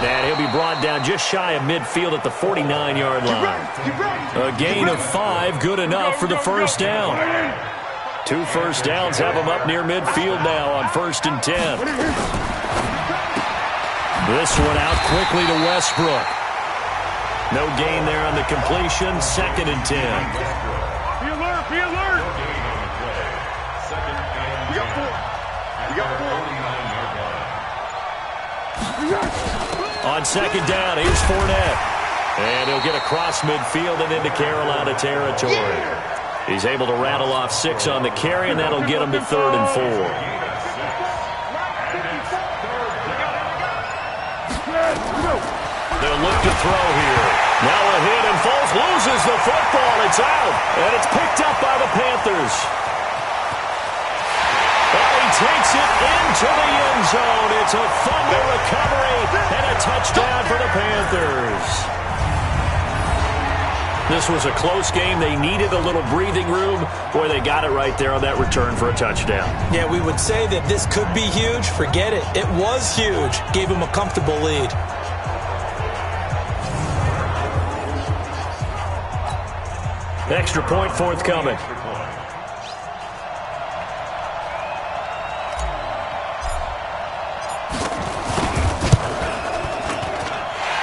And he'll be brought down just shy of midfield at the 49-yard line. A gain of 5, good enough for the first down. 2 first downs have them up near midfield now on 1st and 10. This one out quickly to Westbrook. No gain there on the completion, 2nd and 10. Be alert, be alert. You got 4. You got 4. On 2nd down, here's Fournette. And he'll get across midfield and into Carolina territory. He's able to rattle off 6 on the carry, and that'll get him to 3rd and 4. They'll look to throw here. Now a hit, and Foles loses the football. It's out, and it's picked up by the Panthers. And he takes it into the end zone. It's a fumble recovery and a touchdown for the Panthers. This was a close game. They needed a little breathing room. Boy, they got it right there on that return for a touchdown. Yeah, we would say that this could be huge. Forget it. It was huge. Gave him a comfortable lead. Extra point forthcoming.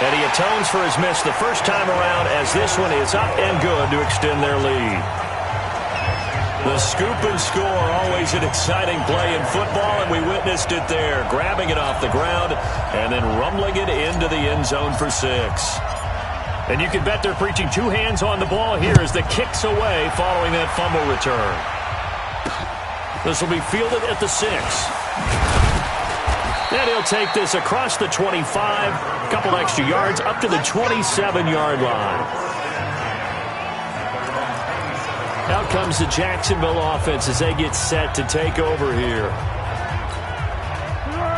And he atones for his miss the first time around as this one is up and good to extend their lead. The scoop and score, always an exciting play in football, and we witnessed it there, grabbing it off the ground and then rumbling it into the end zone for 6. And you can bet they're preaching 2 hands on the ball here as the kick's away following that fumble return. This will be fielded at the 6. And he'll take this across the 25, a couple extra yards, up to the 27-yard line. Out comes the Jacksonville offense as they get set to take over here.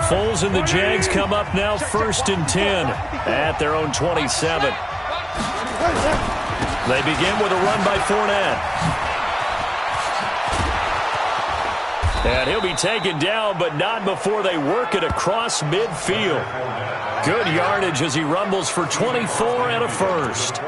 Foles and the Jags come up now 1st and 10 at their own 27. They begin with a run by Fournette. And he'll be taken down, but not before they work it across midfield. Good yardage as he rumbles for 24 and a first.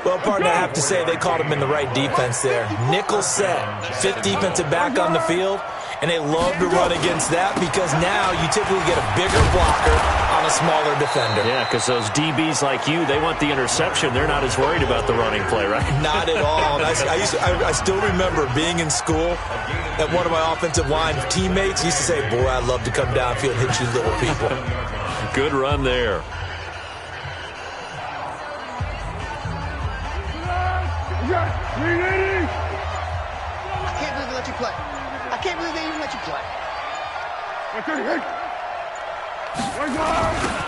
Well, partner, I have to say they called him in the right defense there. Nickel set, 5th defensive back on the field, and they love to run against that because now you typically get a bigger blocker on a smaller defender. Yeah, because those DBs like you, they want the interception. They're not as worried about the running play, right? Not at all. I still remember being in school that one of my offensive line teammates used to say, boy, I'd love to come downfield and hit you little people. Good run there. I can't believe they let you play. I can't believe they even let you play.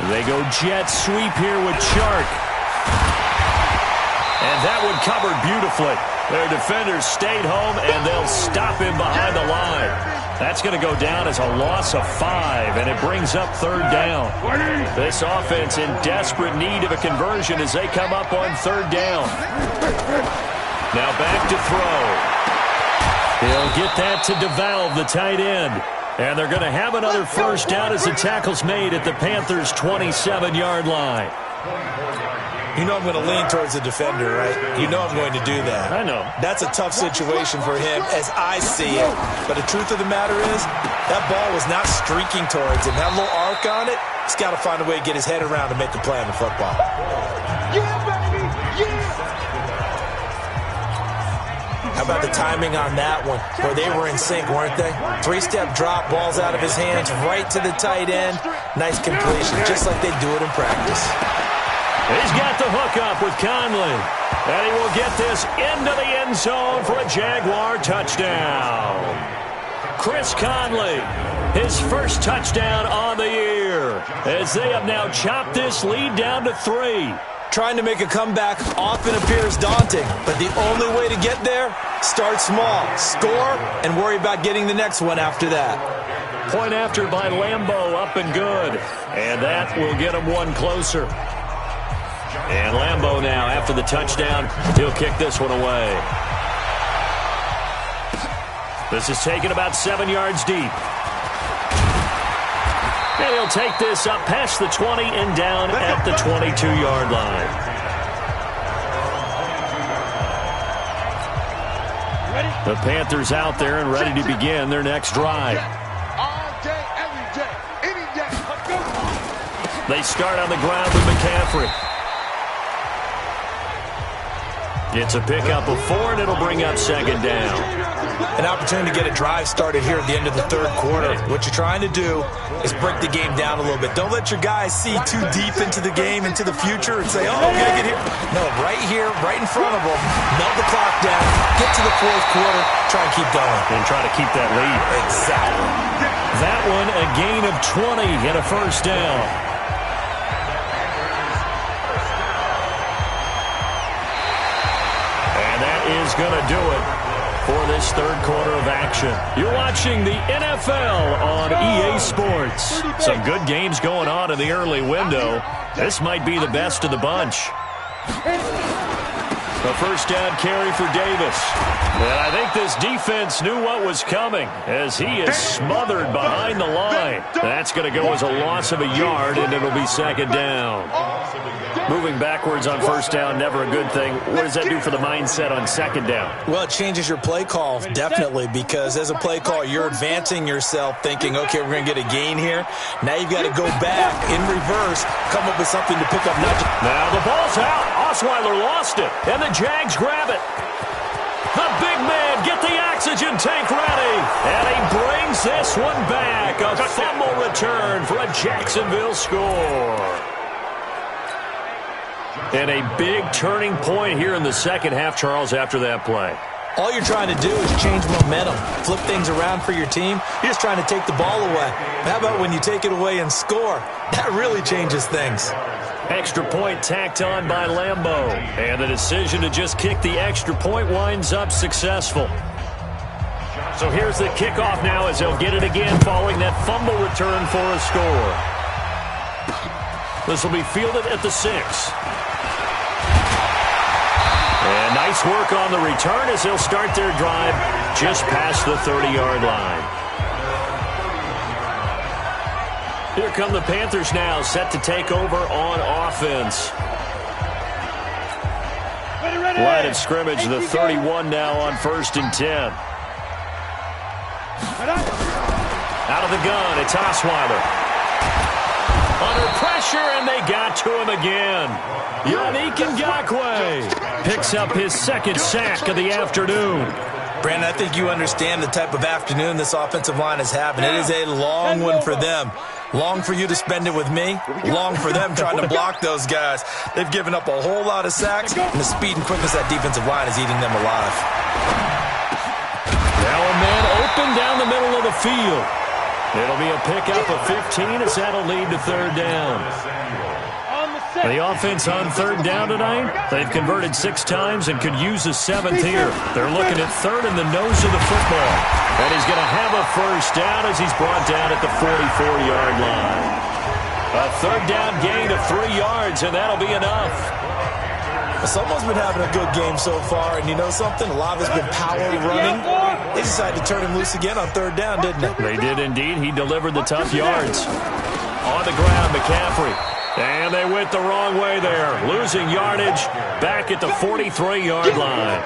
They go jet sweep here with Chark. And that one covered beautifully. Their defenders stayed home, and they'll stop him behind the line. That's going to go down as a loss of 5, and it brings up 3rd down. This offense in desperate need of a conversion as they come up on 3rd down. Now back to throw. He'll get that to DeValve, the tight end. And they're going to have another first down as the tackle's made at the Panthers' 27-yard line. You know I'm going to lean towards the defender, right? You know I'm going to do that. I know. That's a tough situation for him as I see it. But the truth of the matter is, that ball was not streaking towards him. That little arc on it, he's got to find a way to get his head around to make a play on the football. Yeah, baby! Yeah! How about the timing on that one, where they were in sync, weren't they? 3-step drop, balls out of his hands, right to the tight end. Nice completion, just like they do it in practice. He's got the hook up with Conley. And he will get this into the end zone for a Jaguar touchdown. Chris Conley, his first touchdown on the year, as they have now chopped this lead down to 3. Trying to make a comeback often appears daunting, but the only way to get there, start small, score, and worry about getting the next one after that. Point after by Lambeau, up and good. And that will get him one closer. And Lambeau now, after the touchdown, he'll kick this one away. This is taken about 7 yards deep. And he'll take this up past the 20 and down at the 22-yard line. The Panthers out there and ready to begin their next drive. All day, every day, any day. Let's go. They start on the ground with McCaffrey. It's a pickup of 4, and it'll bring up second down. An opportunity to get a drive started here at the end of the third quarter. What you're trying to do is break the game down a little bit. Don't let your guys see too deep into the game, into the future, and say, oh, we got to get here. No, right here, right in front of them, melt the clock down, get to the fourth quarter, try and keep going. And try to keep that lead. Exactly. That one, a gain of 20 and a first down. And that is going to do it for this third quarter of action. You're watching the NFL on EA Sports. Some good games going on in the early window. This might be the best of the bunch. A first down carry for Davis. And I think this defense knew what was coming as he is smothered behind the line. That's going to go as a loss of a yard, and it'll be second down. Moving backwards on first down, never a good thing. What does that do for the mindset on second down? Well, it changes your play call, definitely, because as a play call, you're advancing yourself thinking, okay, we're going to get a gain here. Now you've got to go back in reverse, come up with something to pick up. Now the ball's out. Osweiler lost it, and the Jags grab it. The big man, get the oxygen tank ready. And he brings this one back. A fumble return for a Jacksonville score. And a big turning point here in the second half, Charles, after that play. All you're trying to do is change momentum, flip things around for your team. You're just trying to take the ball away. How about when you take it away and score? That really changes things. Extra point tacked on by Lambeau. And the decision to just kick the extra point winds up successful. So here's the kickoff now as they'll get it again following that fumble return for a score. This will be fielded at the 6. And nice work on the return as they'll start their drive just past the 30-yard line. Here come the Panthers now, set to take over on offense. Line of scrimmage, the 31 now on 1st and 10. Out of the gun, it's Osweiler. Under pressure, and they got to him again. Yannick Ngakoue picks up his second sack of the afternoon. Brandon, I think you understand the type of afternoon this offensive line is having. It is a long one for them. Long for you to spend it with me. Long for them trying to block those guys. They've given up a whole lot of sacks, and the speed and quickness of that defensive line is eating them alive. Now a man open down the middle of the field. It'll be a pickup of 15 as that'll lead to third down. The offense on third down tonight, they've converted 6 times and could use a 7th here. They're looking at third in the nose of the football. And he's going to have a first down as he's brought down at the 44-yard line. A third down gain of 3 yards, and that'll be enough. Someone's been having a good game so far, and you know something? A lot of it's been power running. They decided to turn him loose again on third down, didn't they? They did indeed. He delivered the tough yards. On the ground, McCaffrey. And they went the wrong way there. Losing yardage back at the 43-yard line.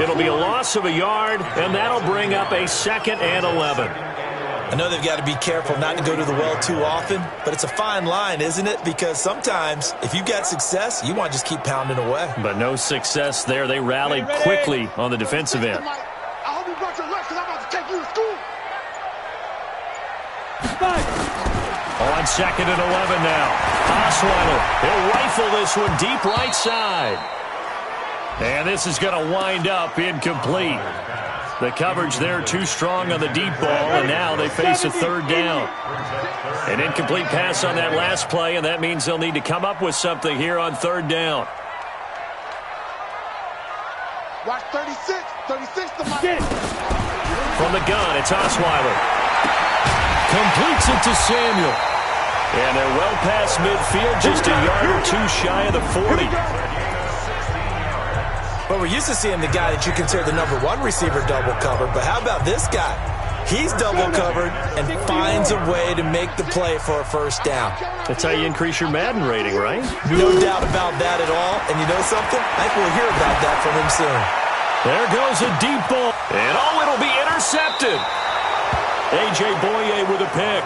It'll be a loss of a yard, and that'll bring up a 2nd and 11. I know they've got to be careful not to go to the well too often, but it's a fine line, isn't it? Because sometimes, if you've got success, you want to just keep pounding away. But no success there. They rallied quickly on the defensive end. I hope you brought your lunch because I'm about to take you to school. On 2nd and 11 now. Osweiler, he'll rifle this one deep right side. And this is going to wind up incomplete. The coverage there too strong on the deep ball, and now they face a third down. An incomplete pass on that last play, and that means they'll need to come up with something here on third down. Watch 36. 36 to my... From the gun, it's Osweiler. Completes it to Samuel. And they're well past midfield, just a yard or 2 shy of the 40. Well, we're used to seeing the guy that you consider the #1 receiver double cover, but how about this guy? He's double covered and finds a way to make the play for a first down. That's how you increase your Madden rating, right? No doubt about that at all. And you know something? I think we'll hear about that from him soon. There goes a deep ball. And it'll be intercepted. A.J. Boye with a pick.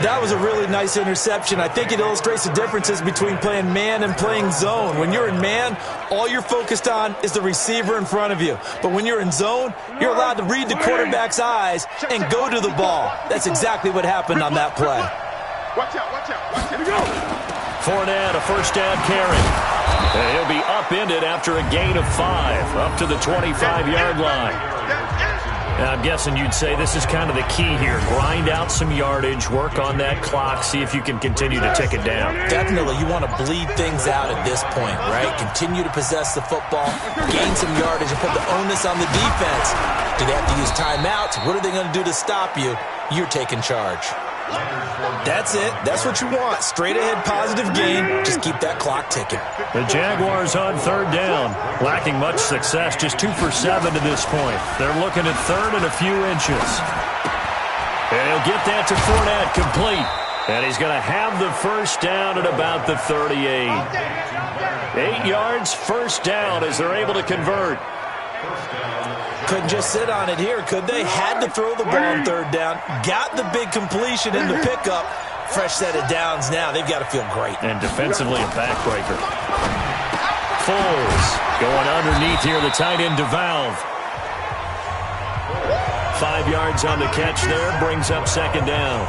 That was a really nice interception. I think it illustrates the differences between playing man and playing zone. When you're in man, all you're focused on is the receiver in front of you. But when you're in zone, you're allowed to read the quarterback's eyes and go to the ball. That's exactly what happened on that play. Watch out, watch out, watch out. Here we go. Fournette, a first down carry. And he'll be upended after a gain of 5, up to the 25-yard line. Now, I'm guessing you'd say this is kind of the key here. Grind out some yardage, work on that clock, see if you can continue to tick it down. Definitely, you want to bleed things out at this point, right? Continue to possess the football, gain some yardage, and put the onus on the defense. Do they have to use timeouts? What are they going to do to stop you? You're taking charge. That's it. That's what you want. Straight ahead positive gain. Just keep that clock ticking. The Jaguars on third down. Lacking much success. Just 2 for 7 to this point. They're looking at third and a few inches. And he'll get that to Fournette complete. And he's going to have the first down at about the 38. 8 yards, first down as they're able to convert. Couldn't just sit on it here, could they? Had to throw the ball on third down. Got the big completion in the pickup. Fresh set of downs now. They've got to feel great. And defensively a backbreaker. Foles going underneath here, the tight end DeValve. 5 yards on the catch there, brings up second down.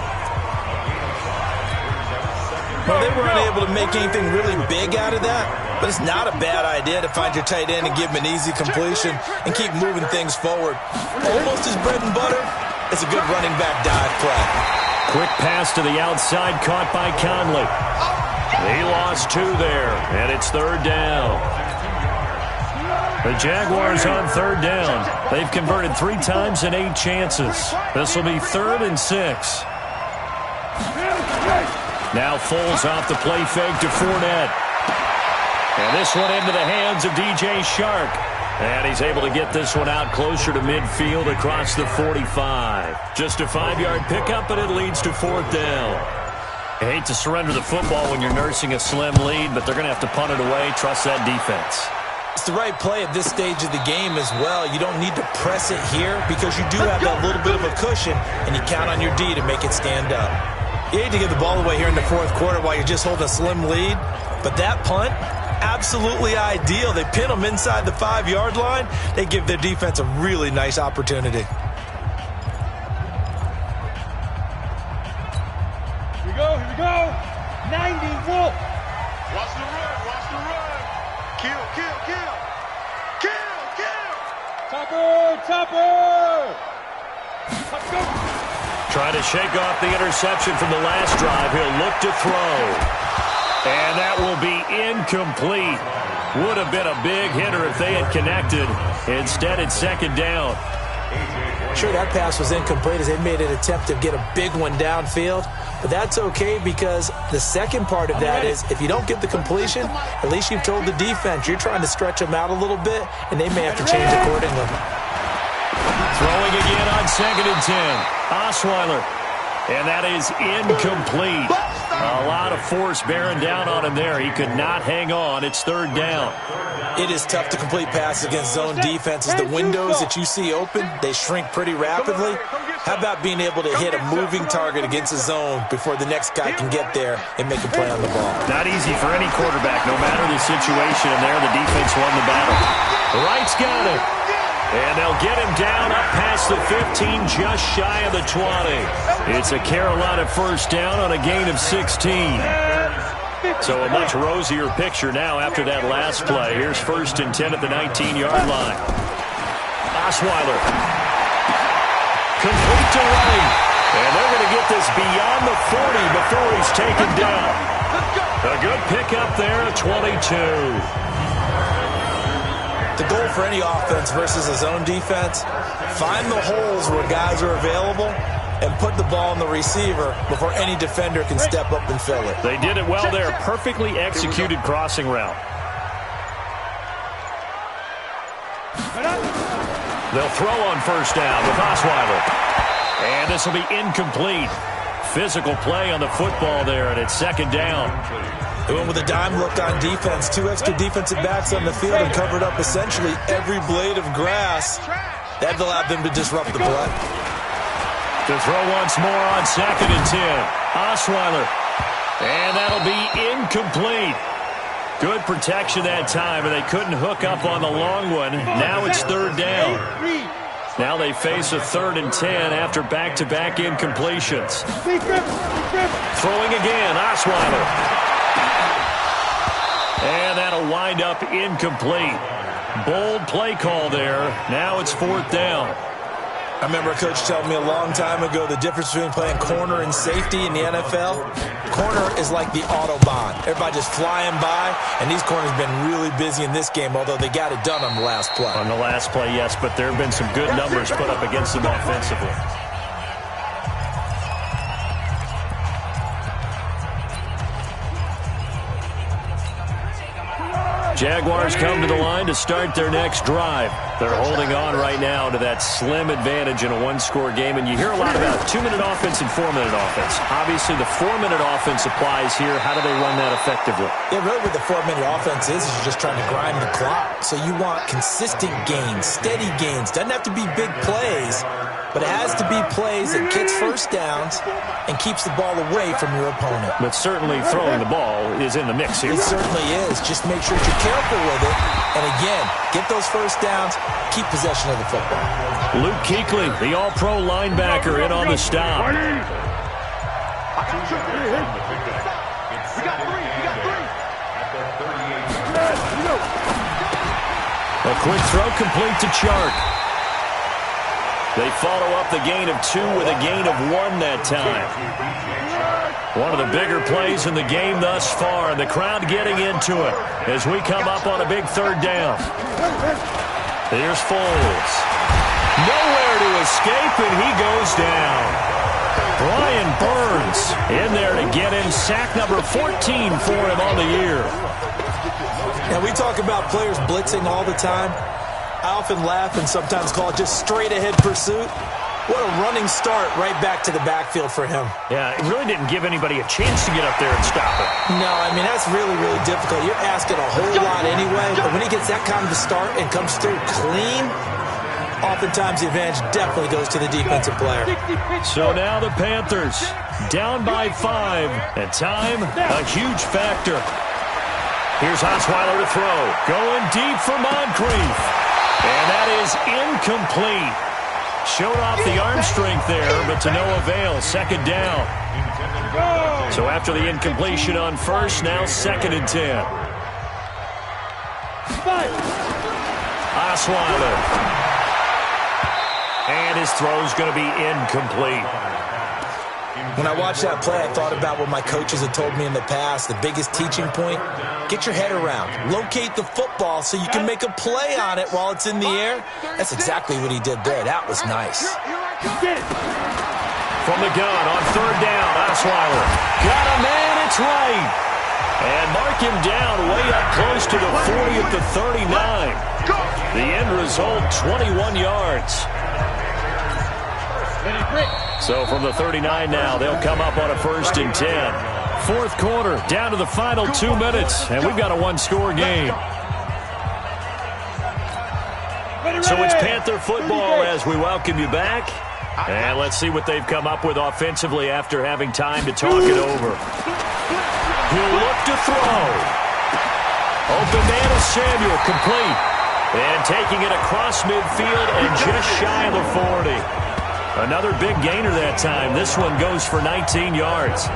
Well, they weren't able to make anything really big out of that, but it's not a bad idea to find your tight end and give him an easy completion and keep moving things forward. Almost his bread and butter. It's a good running back dive play. Quick pass to the outside, caught by Conley. He lost 2 there, and it's third down. The Jaguars on third down. They've converted 3 times in 8 chances. This will be 3rd and 6. Now Foles off the play fake to Fournette. And this one into the hands of DJ Shark. And he's able to get this one out closer to midfield across the 45. Just a 5-yard pickup, but it leads to 4th down. I hate to surrender the football when you're nursing a slim lead, but they're going to have to punt it away. Trust that defense. It's the right play at this stage of the game as well. You don't need to press it here because you do have that little bit of a cushion, and you count on your D to make it stand up. You hate to give the ball away here in the 4th quarter while you're just holding a slim lead, but that punt, absolutely ideal. They pin them inside the 5-yard line. They give their defense a really nice opportunity. Here we go, here we go. 90, Wolf. Watch the run, watch the run. Kill, kill, kill. Kill, kill. Topper, topper. Let's go. Trying to shake off the interception from the last drive. He'll look to throw. And that will be incomplete. Would have been a big hitter if they had connected. Instead, it's second down. Sure, that pass was incomplete as they made an attempt to get a big one downfield. But that's okay because the second part of that is if you don't get the completion, at least you've told the defense you're trying to stretch them out a little bit, and they may have to change accordingly. Throwing again on 2nd and 10. Osweiler. And that is incomplete. A lot of force bearing down on him there. He could not hang on. It's 3rd down. It is tough to complete passes against zone defenses. The windows that you see open, they shrink pretty rapidly. How about being able to hit a moving target against a zone before the next guy can get there and make a play on the ball? Not easy for any quarterback, no matter the situation. And there, the defense won the battle. Wright's got it. And they'll get him down up past the 15, just shy of the 20. It's a Carolina first down on a gain of 16. So a much rosier picture now after that last play. Here's 1st and 10 at the 19-yard line. Osweiler. Complete to Wright. And they're going to get this beyond the 40 before he's taken down. A good pickup there at 22. The goal for any offense versus a zone defense, find the holes where guys are available and put the ball on the receiver before any defender can step up and fill it. They did it well there. Perfectly executed crossing route. They'll throw on first down with Osweiler. And this will be incomplete. Physical play on the football there, and it's second down. They went with a dime look on defense. 2 extra defensive backs on the field and covered up essentially every blade of grass. That allowed them to disrupt the play. To throw once more on second and 10. Osweiler. And that'll be incomplete. Good protection that time, and they couldn't hook up on the long one. Now it's third down. Now they face a 3rd and 10 after back-to-back incompletions. Throwing again, Osweiler. And that'll wind up incomplete. Bold play call there. Now it's 4th down. I remember a coach telling me a long time ago the difference between playing corner and safety in the NFL. Corner is like the Autobahn. Everybody just flying by, and these corners have been really busy in this game, although they got it done on the last play. On the last play, yes, but there have been some good numbers put up against them offensively. Jaguars come to the line to start their next drive. They're holding on right now to that slim advantage in a one-score game, and you hear a lot about 2-minute offense and 4-minute offense. Obviously, the 4-minute offense applies here. How do they run that effectively? Yeah, really what the 4-minute offense is you're just trying to grind the clock. So you want consistent gains, steady gains. Doesn't have to be big plays, but it has to be plays that gets first downs and keeps the ball away from your opponent. But certainly throwing the ball is in the mix here. It certainly is. Just make sure you're careful with it. And again, get those first downs, keep possession of the football. Luke Kuechly, the all-pro linebacker, in on the stop. A quick throw complete to Chark. They follow up the gain of 2 with a gain of 1 that time. One of the bigger plays in the game thus far, and the crowd getting into it as we come up on a big 3rd down. Here's Foles. Nowhere to escape, and he goes down. Brian Burns in there to get him sack number 14 for him on the year. Now, we talk about players blitzing all the time. I often laugh and sometimes call it just straight-ahead pursuit. What a running start right back to the backfield for him. Yeah, it really didn't give anybody a chance to get up there and stop it. No, I mean, that's really, really difficult. You're asking a whole lot anyway, but when he gets that kind of a start and comes through clean, oftentimes the advantage definitely goes to the defensive player. So now the Panthers down by 5, and time a huge factor. Here's Osweiler to throw. Going deep for Moncrief. And that is incomplete. Showed off the arm strength there, but to no avail. 2nd down. So after the incompletion on first, now 2nd and 10. Osweiler. And his throw's going to be incomplete. When I watched that play, I thought about what my coaches had told me in the past. The biggest teaching point, get your head around. Locate the football so you can make a play on it while it's in the air. That's exactly what he did there. That was nice. From the gun on 3rd down, Osweiler. Got a man, it's right. And mark him down way up close to the 40 at the 39. The end result, 21 yards. So from the 39 now, they'll come up on a 1st and 10. 4th quarter, down to the final 2 minutes, and we've got a one-score game. So it's Panther football as we welcome you back. And let's see what they've come up with offensively after having time to talk it over. He'll look to throw. Open man is Samuel, complete. And taking it across midfield and just shy of the 40. Another big gainer that time. This one goes for 19 yards.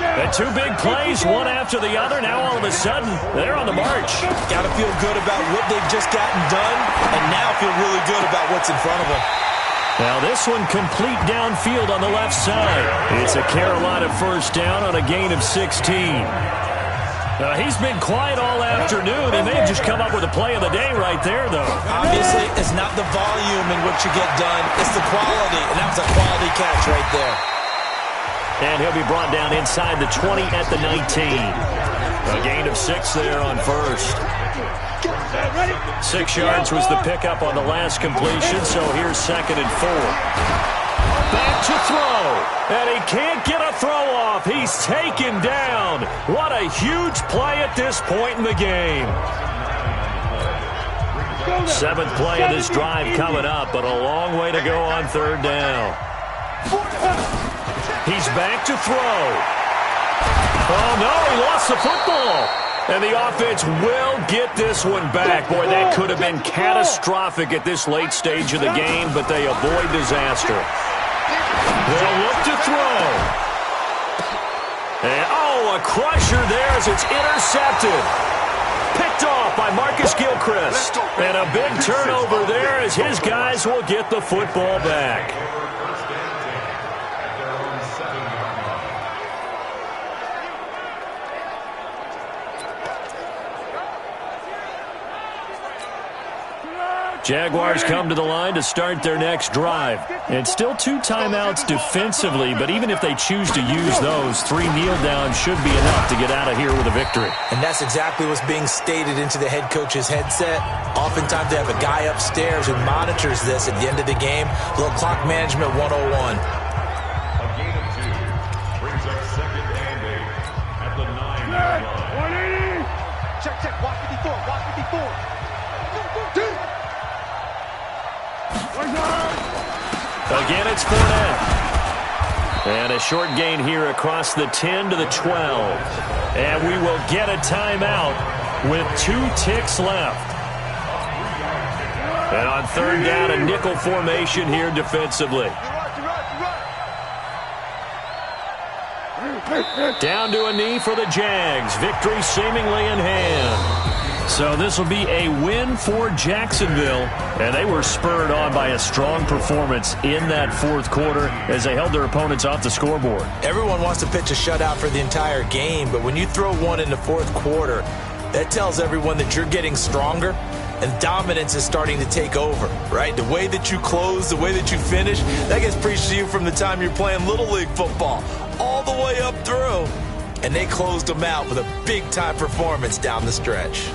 And 2 big plays, one after the other. Now all of a sudden, they're on the march. Got to feel good about what they've just gotten done, and now feel really good about what's in front of them. Now this one complete downfield on the left side. It's a Carolina 1st down on a gain of 16. He's been quiet all afternoon. He may have just come up with a play of the day right there, though. Obviously, it's not the volume in which you get done. It's the quality, and that was a quality catch right there. And he'll be brought down inside the 20 at the 19. A gain of 6 there on first. 6 yards was the pickup on the last completion, so here's 2nd and 4. Back to throw, and he can't get a throw off. He's taken down. What a huge play at this point in the game. 7th play of this drive coming up, but a long way to go on 3rd down. He's back to throw. Oh, no, he lost the football. And the offense will get this one back. Boy, that could have been catastrophic at this late stage of the game, but they avoid disaster. They'll look to throw. And, oh, a crusher there as it's intercepted. Picked off by Marcus Gilchrist. And a big turnover there as his guys will get the football back. Jaguars come to the line to start their next drive. And still 2 timeouts defensively, but even if they choose to use those, 3 kneel downs should be enough to get out of here with a victory. And that's exactly what's being stated into the head coach's headset. Oftentimes they have a guy upstairs who monitors this at the end of the game. A little clock management 101. A gain of 2 brings up 2nd and 8 at the 9-yard line. 180. Check. Watch 54. Watch 54. Again, it's Fournette. And a short gain here across the 10 to the 12. And we will get a timeout with 2 ticks left. And on 3rd down, a nickel formation here defensively. Down to a knee for the Jags. Victory seemingly in hand. So this will be a win for Jacksonville, and they were spurred on by a strong performance in that 4th quarter as they held their opponents off the scoreboard. Everyone wants to pitch a shutout for the entire game, but when you throw one in the 4th quarter, that tells everyone that you're getting stronger and dominance is starting to take over, right? The way that you close, the way that you finish, that gets preached to you from the time you're playing Little League football all the way up through. And they closed them out with a big-time performance down the stretch.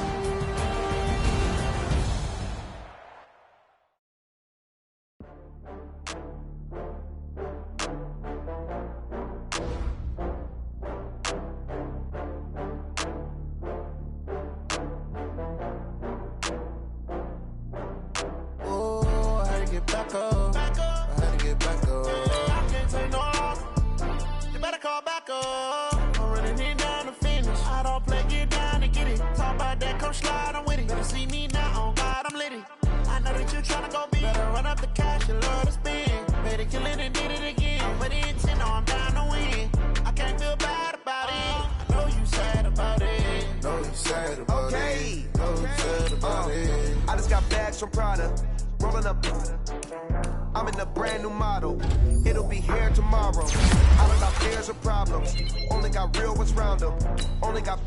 I'm in a brand new model. It'll be here tomorrow. I don't got fears or problems. Only got real ones round them. Only got.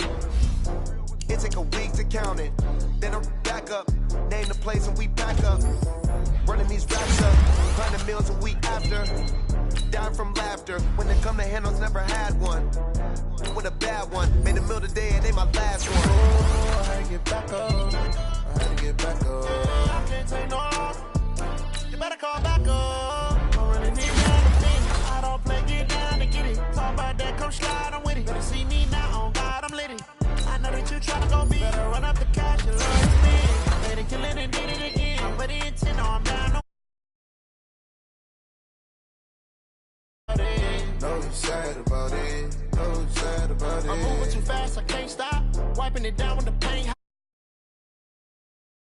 It take a week to count it. Then I back up. Name the place and we back up. Running these raps up. Planning meals a week after. Dying from laughter. When they come to handles, never had one. With a bad one. Made a meal today and they my last one. Oh, I had to get back up. I had to get back up. I can't take no loss. You better call back up. I'm running these down the finish. I don't play, get down to get it. Talk about that, come slide, I'm with it. Better see me now, on God, I'm lit it. I know that you tryna go be. Better run up the cash, you love to spend. Made it, kill it, and did it again. But the intent, no, I'm down. No, you sad about it. No, you sad about it. I'm moving too fast, I can't stop. Wiping it down with the paint.